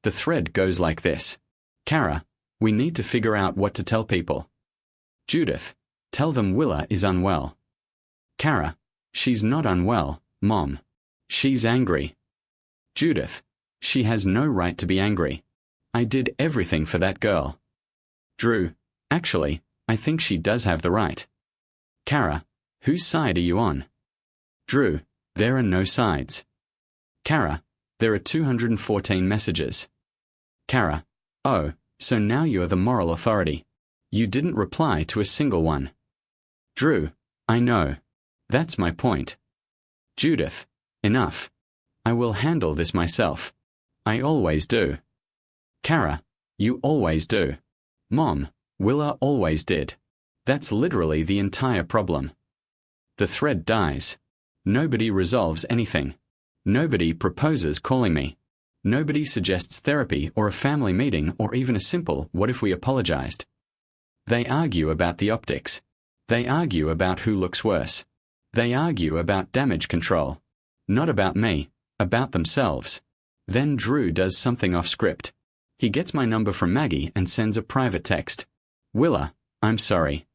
The thread goes like this. Kara, we need to figure out what to tell people. Judith, tell them Willa is unwell. Kara, she's not unwell, Mom. She's angry. Judith, she has no right to be angry. I did everything for that girl. Drew, actually, I think she does have the right. Kara, whose side are you on? Drew, there are no sides. Kara, there are 214 messages. Kara, oh, so now you're the moral authority. You didn't reply to a single one. Drew, I know. That's my point. Judith, enough. I will handle this myself. I always do. Kara, you always do. Mom, Willa always did. That's literally the entire problem. The thread dies. Nobody resolves anything. Nobody proposes calling me. Nobody suggests therapy or a family meeting or even a simple "what if we apologized?" They argue about the optics. They argue about who looks worse. They argue about damage control. Not about me, about themselves. Then Drew does something off script. He gets my number from Maggie and sends a private text. Willa, I'm sorry.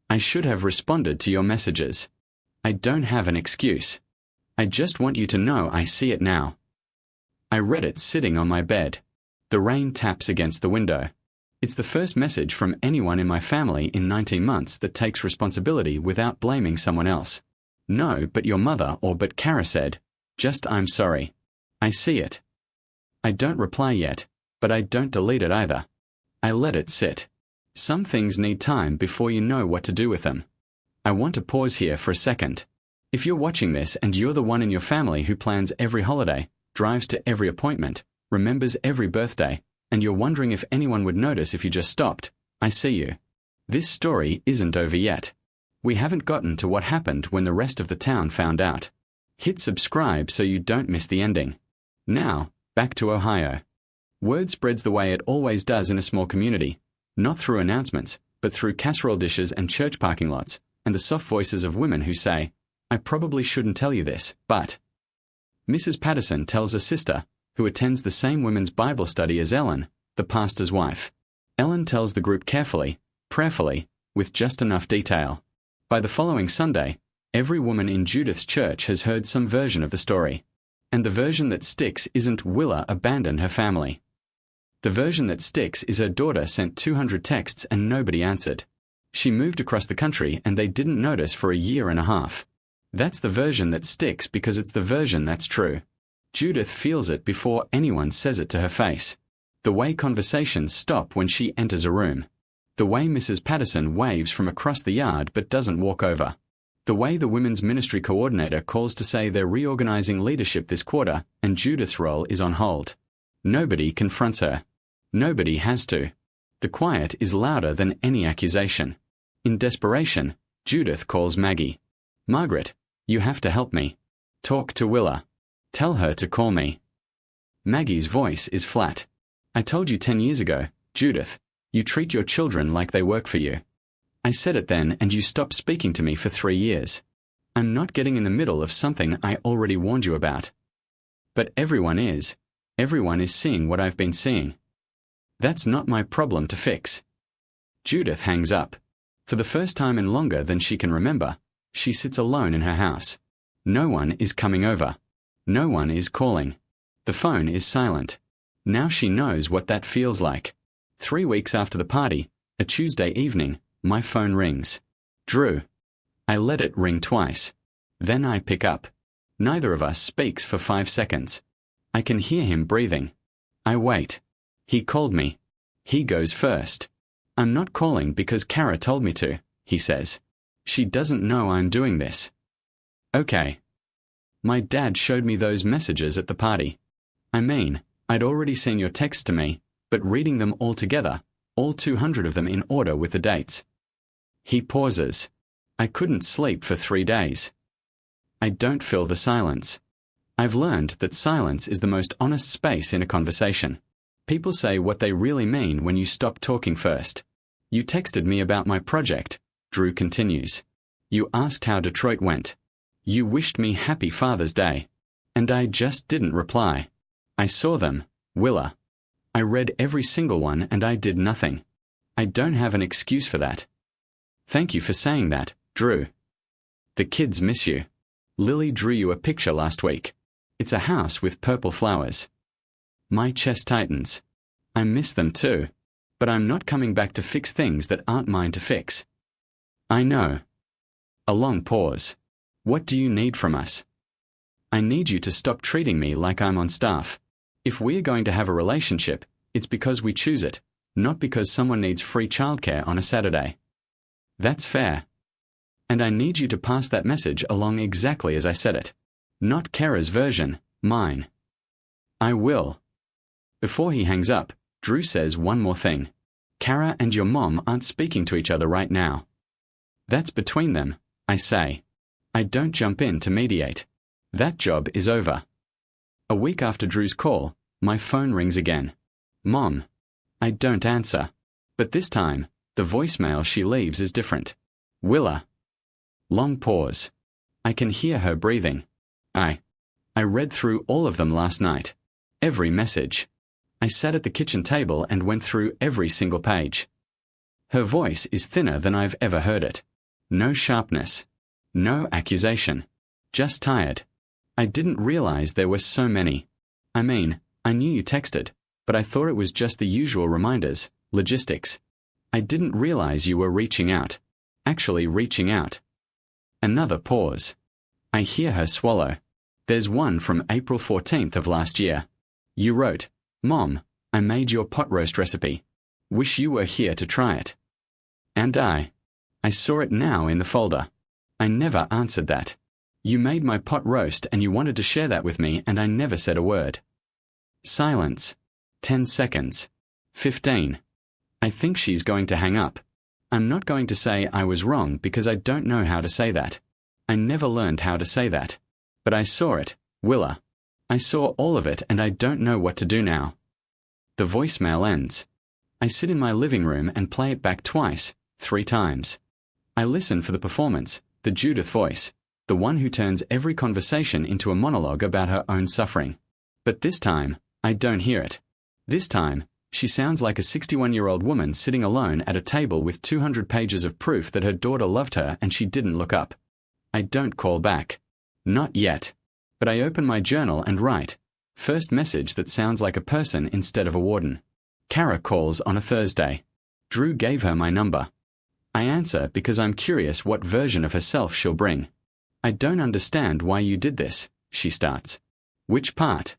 I should have responded to your messages. I don't have an excuse. I just want you to know I see it now. I read it sitting on my bed. The rain taps against the window. It's the first message from anyone in my family in 19 months that takes responsibility without blaming someone else. No, but your mother or but Kara said, just I'm sorry. I see it. I don't reply yet, but I don't delete it either. I let it sit. Some things need time before you know what to do with them. I want to pause here for a second. If you're watching this and you're the one in your family who plans every holiday, drives to every appointment, remembers every birthday, and you're wondering if anyone would notice if you just stopped, I see you. This story isn't over yet. We haven't gotten to what happened when the rest of the town found out. Hit subscribe so you don't miss the ending. Now, back to Ohio. Word spreads the way it always does in a small community, not through announcements, but through casserole dishes and church parking lots, and the soft voices of women who say, I probably shouldn't tell you this, but... Mrs. Patterson tells a sister, who attends the same women's Bible study as Ellen, the pastor's wife. Ellen tells the group carefully, prayerfully, with just enough detail. By the following Sunday, every woman in Judith's church has heard some version of the story. And the version that sticks isn't Willa abandoned her family. The version that sticks is her daughter sent 200 texts and nobody answered. She moved across the country and they didn't notice for a year and a half. That's the version that sticks because it's the version that's true. Judith feels it before anyone says it to her face. The way conversations stop when she enters a room. The way Mrs. Patterson waves from across the yard but doesn't walk over. The way the women's ministry coordinator calls to say they're reorganizing leadership this quarter and Judith's role is on hold. Nobody confronts her. Nobody has to. The quiet is louder than any accusation. In desperation, Judith calls Maggie. Margaret, you have to help me. Talk to Willa. Tell her to call me. Maggie's voice is flat. I told you 10 years ago, Judith, you treat your children like they work for you. I said it then and you stopped speaking to me for 3 years. I'm not getting in the middle of something I already warned you about. But everyone is. Everyone is seeing what I've been seeing. That's not my problem to fix. Judith hangs up. For the first time in longer than she can remember, she sits alone in her house. No one is coming over. No one is calling. The phone is silent. Now she knows what that feels like. 3 weeks after the party, a Tuesday evening, my phone rings. Drew. I let it ring twice. Then I pick up. Neither of us speaks for 5 seconds. I can hear him breathing. I wait. He called me. He goes first. I'm not calling because Kara told me to, he says. She doesn't know I'm doing this. Okay. My dad showed me those messages at the party. I mean, I'd already seen your text to me, but reading them all together, all 200 of them in order with the dates. He pauses. I couldn't sleep for 3 days. I don't fill the silence. I've learned that silence is the most honest space in a conversation. People say what they really mean when you stop talking first. You texted me about my project, Drew continues. You asked how Detroit went. You wished me happy Father's Day. And I just didn't reply. I saw them, Willa. I read every single one and I did nothing. I don't have an excuse for that. Thank you for saying that, Drew. The kids miss you. Lily drew you a picture last week. It's a house with purple flowers. My chest tightens. I miss them too. But I'm not coming back to fix things that aren't mine to fix. I know. A long pause. What do you need from us? I need you to stop treating me like I'm on staff. If we're going to have a relationship, it's because we choose it, not because someone needs free childcare on a Saturday. That's fair. And I need you to pass that message along exactly as I said it. Not Kara's version, mine. I will. Before he hangs up, Drew says one more thing. Kara and your mom aren't speaking to each other right now. That's between them, I say. I don't jump in to mediate. That job is over. A week after Drew's call, my phone rings again. Mom. I don't answer. But this time, the voicemail she leaves is different. Willa. Long pause. I can hear her breathing. I read through all of them last night. Every message. I sat at the kitchen table and went through every single page. Her voice is thinner than I've ever heard it. No sharpness. No accusation. Just tired. I didn't realize there were so many. I mean, I knew you texted, but I thought it was just the usual reminders, logistics. I didn't realize you were reaching out. Actually reaching out. Another pause. I hear her swallow. There's one from April 14th of last year. You wrote, Mom, I made your pot roast recipe. Wish you were here to try it. And I saw it now in the folder. I never answered that. You made my pot roast and you wanted to share that with me and I never said a word. Silence. 10 seconds. 15. I think she's going to hang up. I'm not going to say I was wrong because I don't know how to say that. I never learned how to say that. But I saw it, Willa. I saw all of it and I don't know what to do now. The voicemail ends. I sit in my living room and play it back twice, 3 times. I listen for the performance, the Judith voice, the one who turns every conversation into a monologue about her own suffering. But this time, I don't hear it. This time, she sounds like a 61-year-old woman sitting alone at a table with 200 pages of proof that her daughter loved her and she didn't look up. I don't call back. Not yet. But I open my journal and write, first message that sounds like a person instead of a warden. Kara calls on a Thursday. Drew gave her my number. I answer because I'm curious what version of herself she'll bring. I don't understand why you did this, she starts. Which part?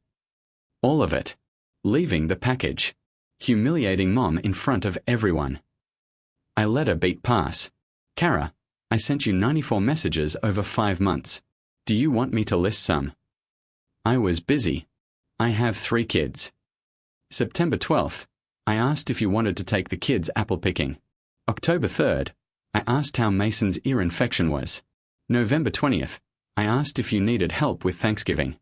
All of it. Leaving the package. Humiliating Mom in front of everyone. I let her beat pass. Kara, I sent you 94 messages over 5 months. Do you want me to list some? I was busy. I have 3 kids. September 12th, I asked if you wanted to take the kids apple picking. October 3rd, I asked how Mason's ear infection was. November 20th, I asked if you needed help with Thanksgiving.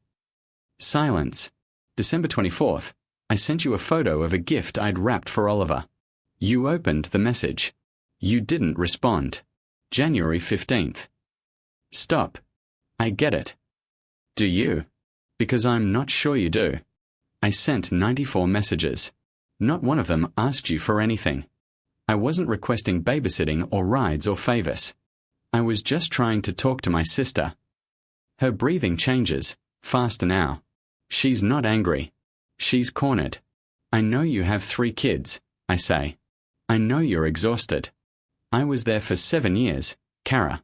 Silence. December 24th, I sent you a photo of a gift I'd wrapped for Oliver. You opened the message. You didn't respond. January 15th. Stop. I get it. Do you? Because I'm not sure you do. I sent 94 messages. Not one of them asked you for anything. I wasn't requesting babysitting or rides or favors. I was just trying to talk to my sister. Her breathing changes, faster now. She's not angry. She's cornered. I know you have 3 kids, I say. I know you're exhausted. I was there for 7 years, Kara.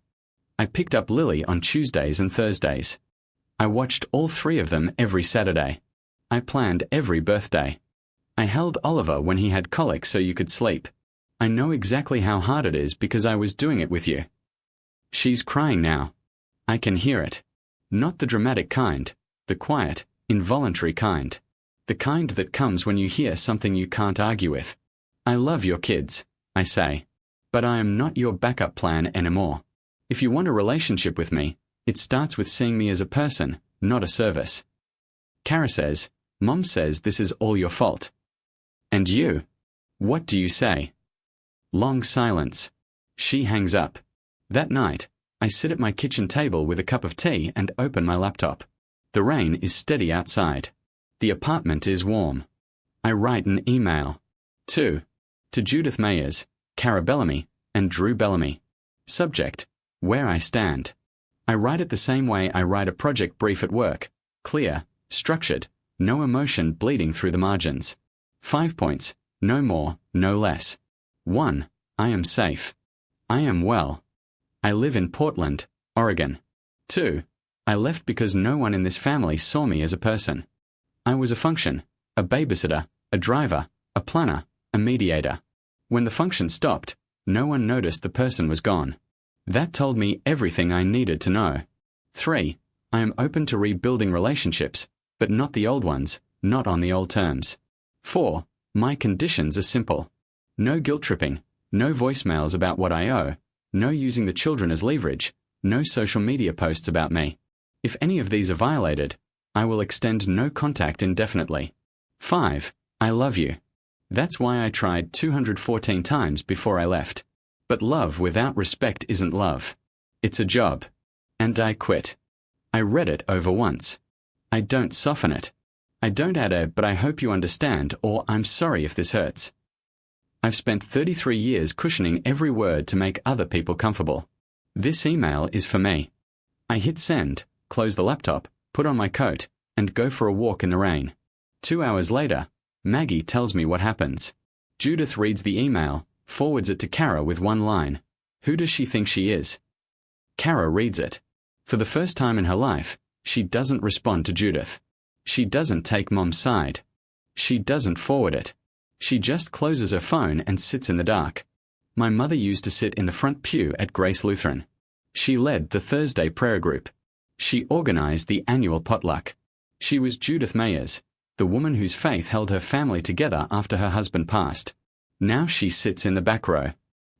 I picked up Lily on Tuesdays and Thursdays. I watched all 3 of them every Saturday. I planned every birthday. I held Oliver when he had colic so you could sleep. I know exactly how hard it is because I was doing it with you. She's crying now. I can hear it. Not the dramatic kind, the quiet, involuntary kind. The kind that comes when you hear something you can't argue with. I love your kids, I say. But I am not your backup plan anymore. If you want a relationship with me, it starts with seeing me as a person, not a service. Kara says, Mom says this is all your fault. And you? What do you say? Long silence. She hangs up. That night, I sit at my kitchen table with a cup of tea and open my laptop. The rain is steady outside. The apartment is warm. I write an email. To Judith Mayers, Kara Bellamy, and Drew Bellamy. Subject, where I stand. I write it the same way I write a project brief at work. Clear, structured, no emotion bleeding through the margins. 5 points, no more, no less. 1. I am safe. I am well. I live in Portland, Oregon. 2. I left because no one in this family saw me as a person. I was a function, a babysitter, a driver, a planner, a mediator. When the function stopped, no one noticed the person was gone. That told me everything I needed to know. 3. I am open to rebuilding relationships, but not the old ones, not on the old terms. 4. My conditions are simple. No guilt tripping, no voicemails about what I owe, no using the children as leverage, no social media posts about me. If any of these are violated, I will extend no contact indefinitely. 5. I love you. That's why I tried 214 times before I left. But love without respect isn't love. It's a job. And I quit. I read it over once. I don't soften it. I don't add a "but I hope you understand" or "I'm sorry if this hurts." I've spent 33 years cushioning every word to make other people comfortable. This email is for me. I hit send, close the laptop, put on my coat, and go for a walk in the rain. 2 hours later, Maggie tells me what happens. Judith reads the email, forwards it to Kara with one line. Who does she think she is? Kara reads it. For the first time in her life, she doesn't respond to Judith. She doesn't take Mom's side. She doesn't forward it. She just closes her phone and sits in the dark. My mother used to sit in the front pew at Grace Lutheran. She led the Thursday prayer group. She organized the annual potluck. She was Judith Mayers, the woman whose faith held her family together after her husband passed. Now she sits in the back row.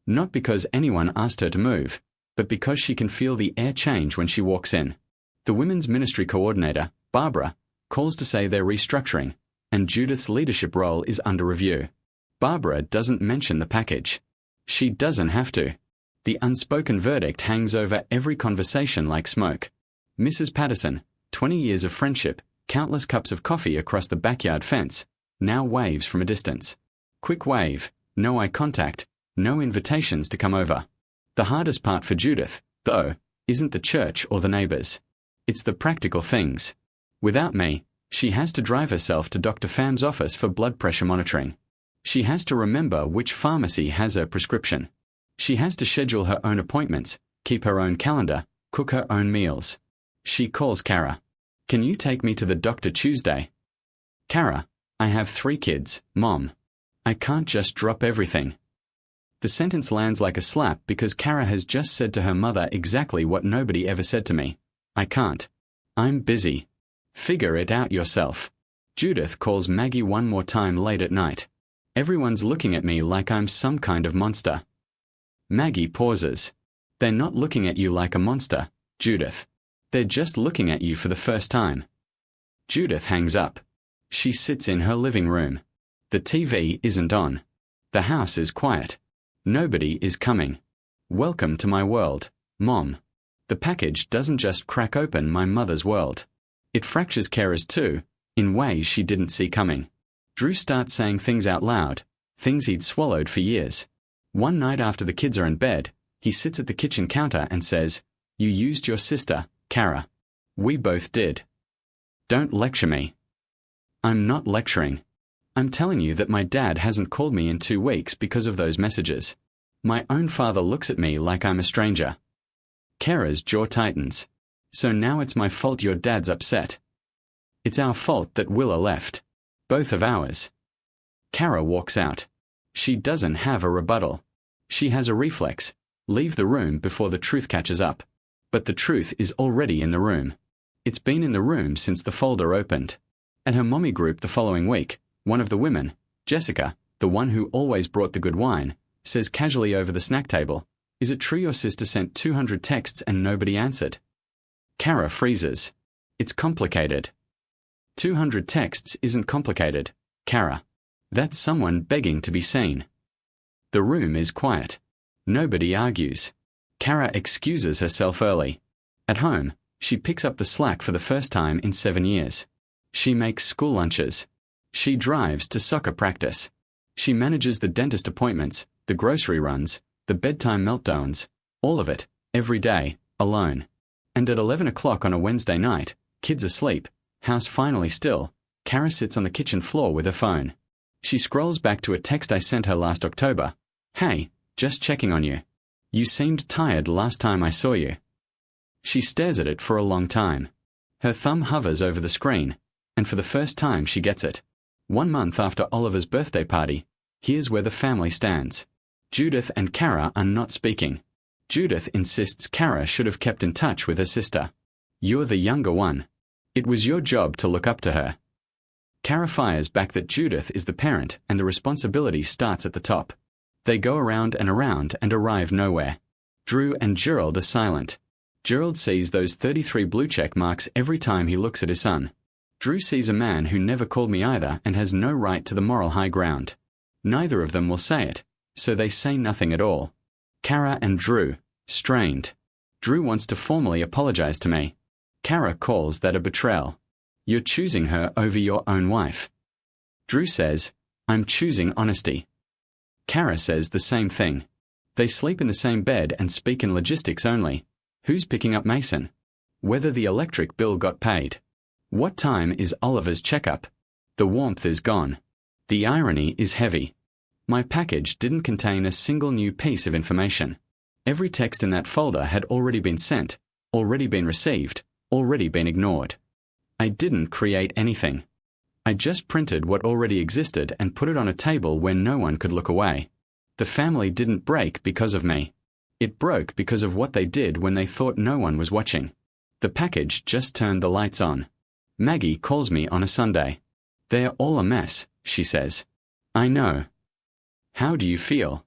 Not because anyone asked her to move, but because she can feel the air change when she walks in. The women's ministry coordinator, Barbara, calls to say they're restructuring, and Judith's leadership role is under review. Barbara doesn't mention the package. She doesn't have to. The unspoken verdict hangs over every conversation like smoke. Mrs. Patterson, 20 years of friendship, countless cups of coffee across the backyard fence, now waves from a distance. Quick wave, no eye contact, no invitations to come over. The hardest part for Judith, though, isn't the church or the neighbors. It's the practical things. Without me, she has to drive herself to Dr. Pham's office for blood pressure monitoring. She has to remember which pharmacy has her prescription. She has to schedule her own appointments, keep her own calendar, cook her own meals. She calls Kara. Can you take me to the doctor Tuesday? Kara, I have 3 kids, Mom. I can't just drop everything. The sentence lands like a slap because Kara has just said to her mother exactly what nobody ever said to me. I can't. I'm busy. Figure it out yourself. Judith calls Maggie one more time late at night. Everyone's looking at me like I'm some kind of monster. Maggie pauses. They're not looking at you like a monster, Judith. They're just looking at you for the first time. Judith hangs up. She sits in her living room. The TV isn't on. The house is quiet. Nobody is coming. Welcome to my world, Mom. The package doesn't just crack open my mother's world. It fractures Kara's too, in ways she didn't see coming. Drew starts saying things out loud, things he'd swallowed for years. One night after the kids are in bed, he sits at the kitchen counter and says, "You used your sister, Kara." "We both did." "Don't lecture me." "I'm not lecturing. I'm telling you that my dad hasn't called me in 2 weeks because of those messages. My own father looks at me like I'm a stranger." Kara's jaw tightens. "So now it's my fault your dad's upset." "It's our fault that Willa left. Both of ours." Kara walks out. She doesn't have a rebuttal. She has a reflex. Leave the room before the truth catches up. But the truth is already in the room. It's been in the room since the folder opened. At her mommy group the following week, one of the women, Jessica, the one who always brought the good wine, says casually over the snack table, "Is it true your sister sent 200 texts and nobody answered?" Kara freezes. "It's complicated." 200 texts isn't complicated, Kara. That's someone begging to be seen. The room is quiet. Nobody argues. Kara excuses herself early. At home, she picks up the slack for the first time in 7 years. She makes school lunches. She drives to soccer practice. She manages the dentist appointments, the grocery runs, the bedtime meltdowns, all of it, every day, alone. And at 11 o'clock on a Wednesday night, kids asleep, house finally still, Kara sits on the kitchen floor with her phone. She scrolls back to a text I sent her last October. "Hey, just checking on you. You seemed tired last time I saw you." She stares at it for a long time. Her thumb hovers over the screen, and for the first time she gets it. 1 month after Oliver's birthday party, here's where the family stands. Judith and Kara are not speaking. Judith insists Kara should have kept in touch with her sister. "You're the younger one. It was your job to look up to her." Kara fires back that Judith is the parent and the responsibility starts at the top. They go around and arrive nowhere. Drew and Gerald are silent. Gerald sees those 33 blue check marks every time he looks at his son. Drew sees a man who never called me either and has no right to the moral high ground. Neither of them will say it, so they say nothing at all. Kara and Drew, strained. Drew wants to formally apologize to me. Kara calls that a betrayal. "You're choosing her over your own wife." Drew says, "I'm choosing honesty." Kara says the same thing. They sleep in the same bed and speak in logistics only. Who's picking up Mason? Whether the electric bill got paid. What time is Oliver's checkup? The warmth is gone. The irony is heavy. My package didn't contain a single new piece of information. Every text in that folder had already been sent, already been received, already been ignored. I didn't create anything. I just printed what already existed and put it on a table where no one could look away. The family didn't break because of me. It broke because of what they did when they thought no one was watching. The package just turned the lights on. Maggie calls me on a Sunday. "They're all a mess," she says. "I know." "How do you feel?"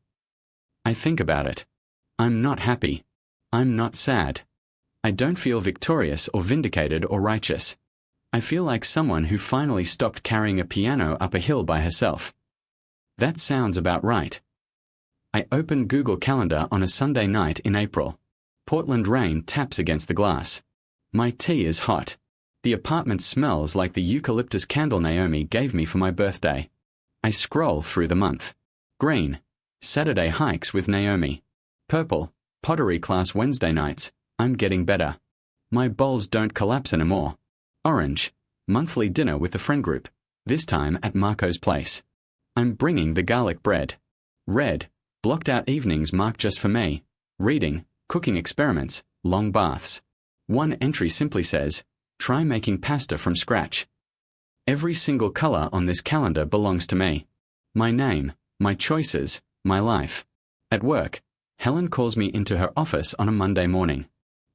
I think about it. I'm not happy. I'm not sad. I don't feel victorious or vindicated or righteous. I feel like someone who finally stopped carrying a piano up a hill by herself. That sounds about right. I open Google Calendar on a Sunday night in April. Portland rain taps against the glass. My tea is hot. The apartment smells like the eucalyptus candle Naomi gave me for my birthday. I scroll through the month. Green, Saturday hikes with Naomi. Purple, pottery class Wednesday nights. I'm getting better. My bowls don't collapse anymore. Orange, monthly dinner with the friend group, this time at Marco's place. I'm bringing the garlic bread. Red, blocked out evenings marked just for me. Reading, cooking experiments, long baths. One entry simply says, "Try making pasta from scratch." Every single color on this calendar belongs to me. My name, my choices, my life. At work, Helen calls me into her office on a Monday morning.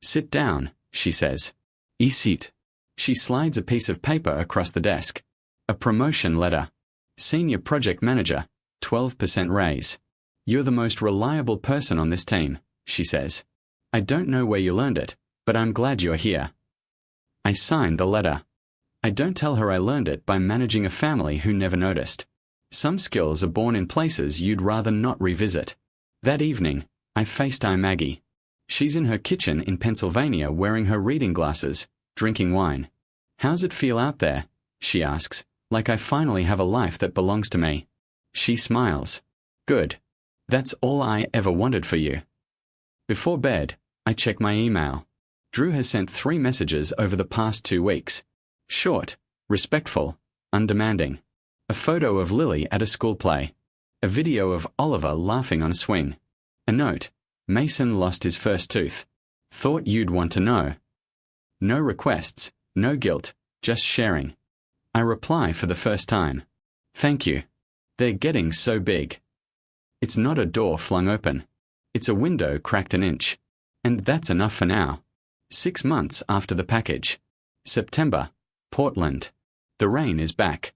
Sit down, she says. Ici. She slides a piece of paper across the desk. A promotion letter. Senior project manager, 12% raise. You're the most reliable person on this team, she says. I don't know where you learned it, but I'm glad you're here. I sign the letter. I don't tell her I learned it by managing a family who never noticed. Some skills are born in places you'd rather not revisit. That evening, I FaceTime Maggie. She's in her kitchen in Pennsylvania wearing her reading glasses, drinking wine. How's it feel out there? She asks, like I finally have a life that belongs to me. She smiles. Good. That's all I ever wanted for you. Before bed, I check my email. Drew has sent 3 messages over the past 2 weeks. Short, respectful, undemanding. A photo of Lily at a school play. A video of Oliver laughing on a swing. A note. Mason lost his first tooth. Thought you'd want to know. No requests, no guilt, just sharing. I reply for the first time. Thank you. They're getting so big. It's not a door flung open. It's a window cracked an inch. And that's enough for now. 6 months after the package. September, Portland. The rain is back.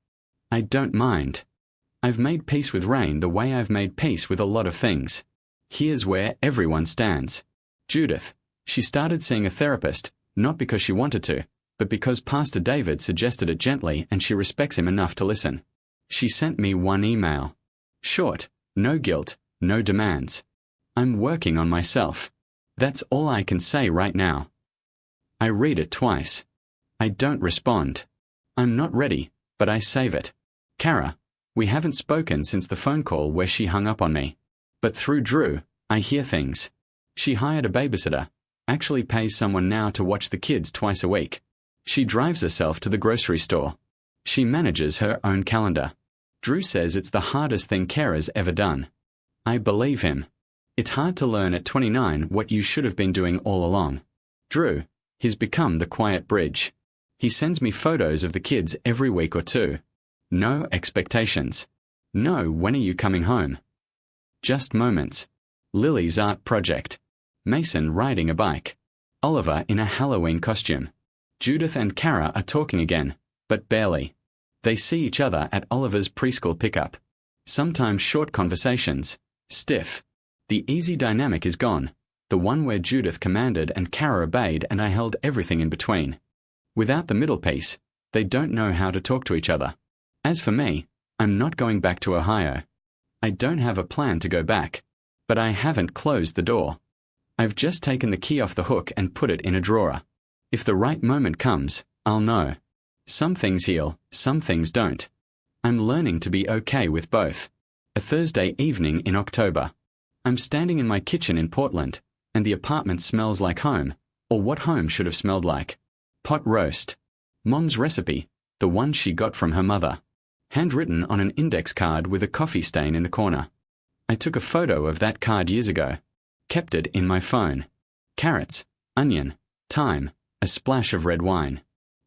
I don't mind. I've made peace with rain the way I've made peace with a lot of things. Here's where everyone stands. Judith. She started seeing a therapist, not because she wanted to, but because Pastor David suggested it gently and she respects him enough to listen. She sent me 1 email. Short, no guilt, no demands. I'm working on myself. That's all I can say right now. I read it twice. I don't respond. I'm not ready, but I save it. Kara, we haven't spoken since the phone call where she hung up on me. But through Drew, I hear things. She hired a babysitter, actually pays someone now to watch the kids twice a week. She drives herself to the grocery store. She manages her own calendar. Drew says it's the hardest thing Kara's ever done. I believe him. It's hard to learn at 29 what you should have been doing all along. Drew, he's become the quiet bridge. He sends me photos of the kids every week or 2. No expectations. No when are you coming home. Just moments. Lily's art project. Mason riding a bike. Oliver in a Halloween costume. Judith and Kara are talking again, but barely. They see each other at Oliver's preschool pickup. Sometimes short conversations. Stiff. The easy dynamic is gone, the one where Judith commanded and Kara obeyed and I held everything in between. Without the middle piece, they don't know how to talk to each other. As for me, I'm not going back to Ohio. I don't have a plan to go back, but I haven't closed the door. I've just taken the key off the hook and put it in a drawer. If the right moment comes, I'll know. Some things heal, some things don't. I'm learning to be okay with both. A Thursday evening in October. I'm standing in my kitchen in Portland, and the apartment smells like home, or what home should have smelled like. Pot roast. Mom's recipe, the one she got from her mother. Handwritten on an index card with a coffee stain in the corner. I took a photo of that card years ago. Kept it in my phone. Carrots, onion, thyme, a splash of red wine.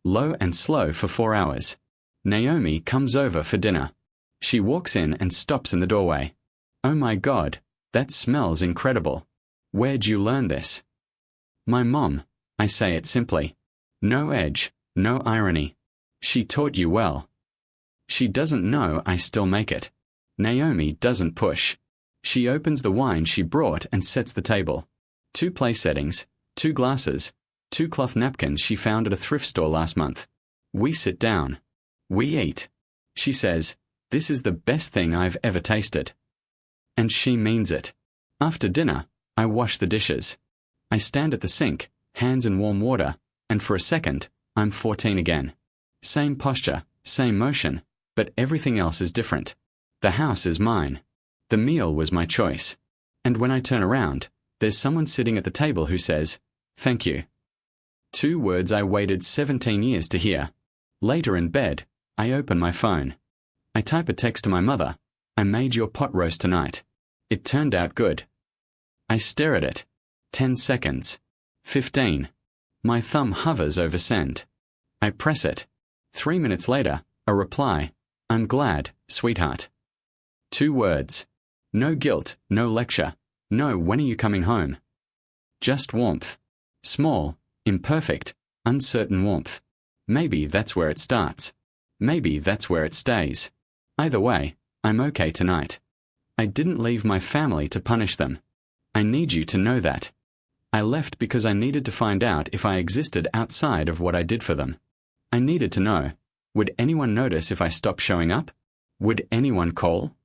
Low and slow for 4 hours. Naomi comes over for dinner. She walks in and stops in the doorway. Oh my God, that smells incredible. Where'd you learn this? My mom, I say it simply. No edge, no irony. She taught you well. She doesn't know I still make it. Naomi doesn't push. She opens the wine she brought and sets the table. 2 place settings, 2 glasses, 2 cloth napkins she found at a thrift store last month. We sit down. We eat. She says, "This is the best thing I've ever tasted." And she means it. After dinner, I wash the dishes. I stand at the sink, hands in warm water, and for a second, I'm 14 again. Same posture, same motion, but everything else is different. The house is mine. The meal was my choice. And when I turn around, there's someone sitting at the table who says, "Thank you." 2 words I waited 17 years to hear. Later in bed, I open my phone. I type a text to my mother. I made your pot roast tonight. It turned out good. I stare at it. 10 seconds. 15. My thumb hovers over send. I press it. 3 minutes later, a reply. I'm glad, sweetheart. 2 words. No guilt, no lecture, No, when are you coming home? Just warmth. Small, imperfect, uncertain warmth. Maybe that's where it starts. Maybe that's where it stays. Either way, I'm okay tonight. I didn't leave my family to punish them. I need you to know that. I left because I needed to find out if I existed outside of what I did for them. I needed to know, would anyone notice if I stopped showing up? Would anyone call?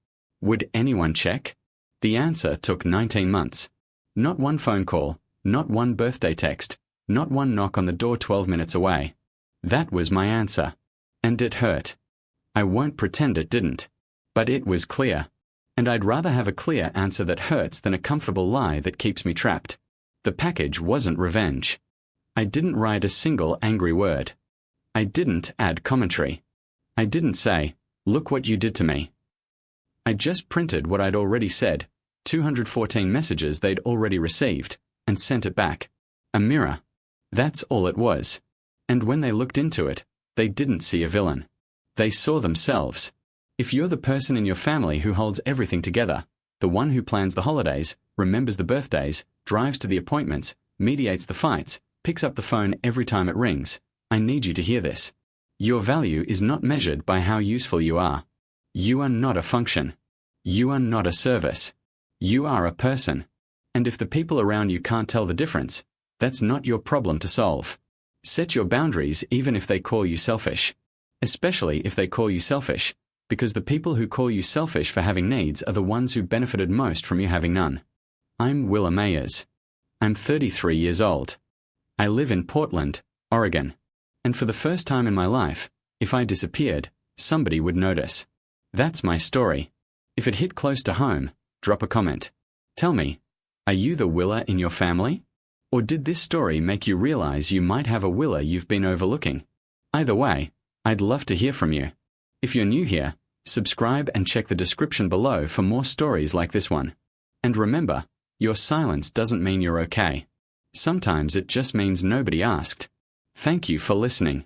Would anyone check? The answer took 19 months. Not one phone call, not one birthday text, not one knock on the door 12 minutes away. That was my answer. And it hurt. I won't pretend it didn't. But it was clear. And I'd rather have a clear answer that hurts than a comfortable lie that keeps me trapped. The package wasn't revenge. I didn't write a single angry word. I didn't add commentary. I didn't say, "Look what you did to me." I just printed what I'd already said, 214 messages they'd already received, and sent it back. A mirror. That's all it was. And when they looked into it, they didn't see a villain. They saw themselves. If you're the person in your family who holds everything together, the one who plans the holidays, remembers the birthdays, drives to the appointments, mediates the fights, picks up the phone every time it rings, I need you to hear this. Your value is not measured by how useful you are. You are not a function. You are not a service. You are a person. And if the people around you can't tell the difference, that's not your problem to solve. Set your boundaries even if they call you selfish. Especially if they call you selfish, because the people who call you selfish for having needs are the ones who benefited most from you having none. I'm Willa Mayers. I'm 33 years old. I live in Portland, Oregon. And for the first time in my life, if I disappeared, somebody would notice. That's my story. If it hit close to home, drop a comment. Tell me, are you the Willa in your family? Or did this story make you realize you might have a Willa you've been overlooking? Either way, I'd love to hear from you. If you're new here, subscribe and check the description below for more stories like this one. And remember, your silence doesn't mean you're okay. Sometimes it just means nobody asked. Thank you for listening.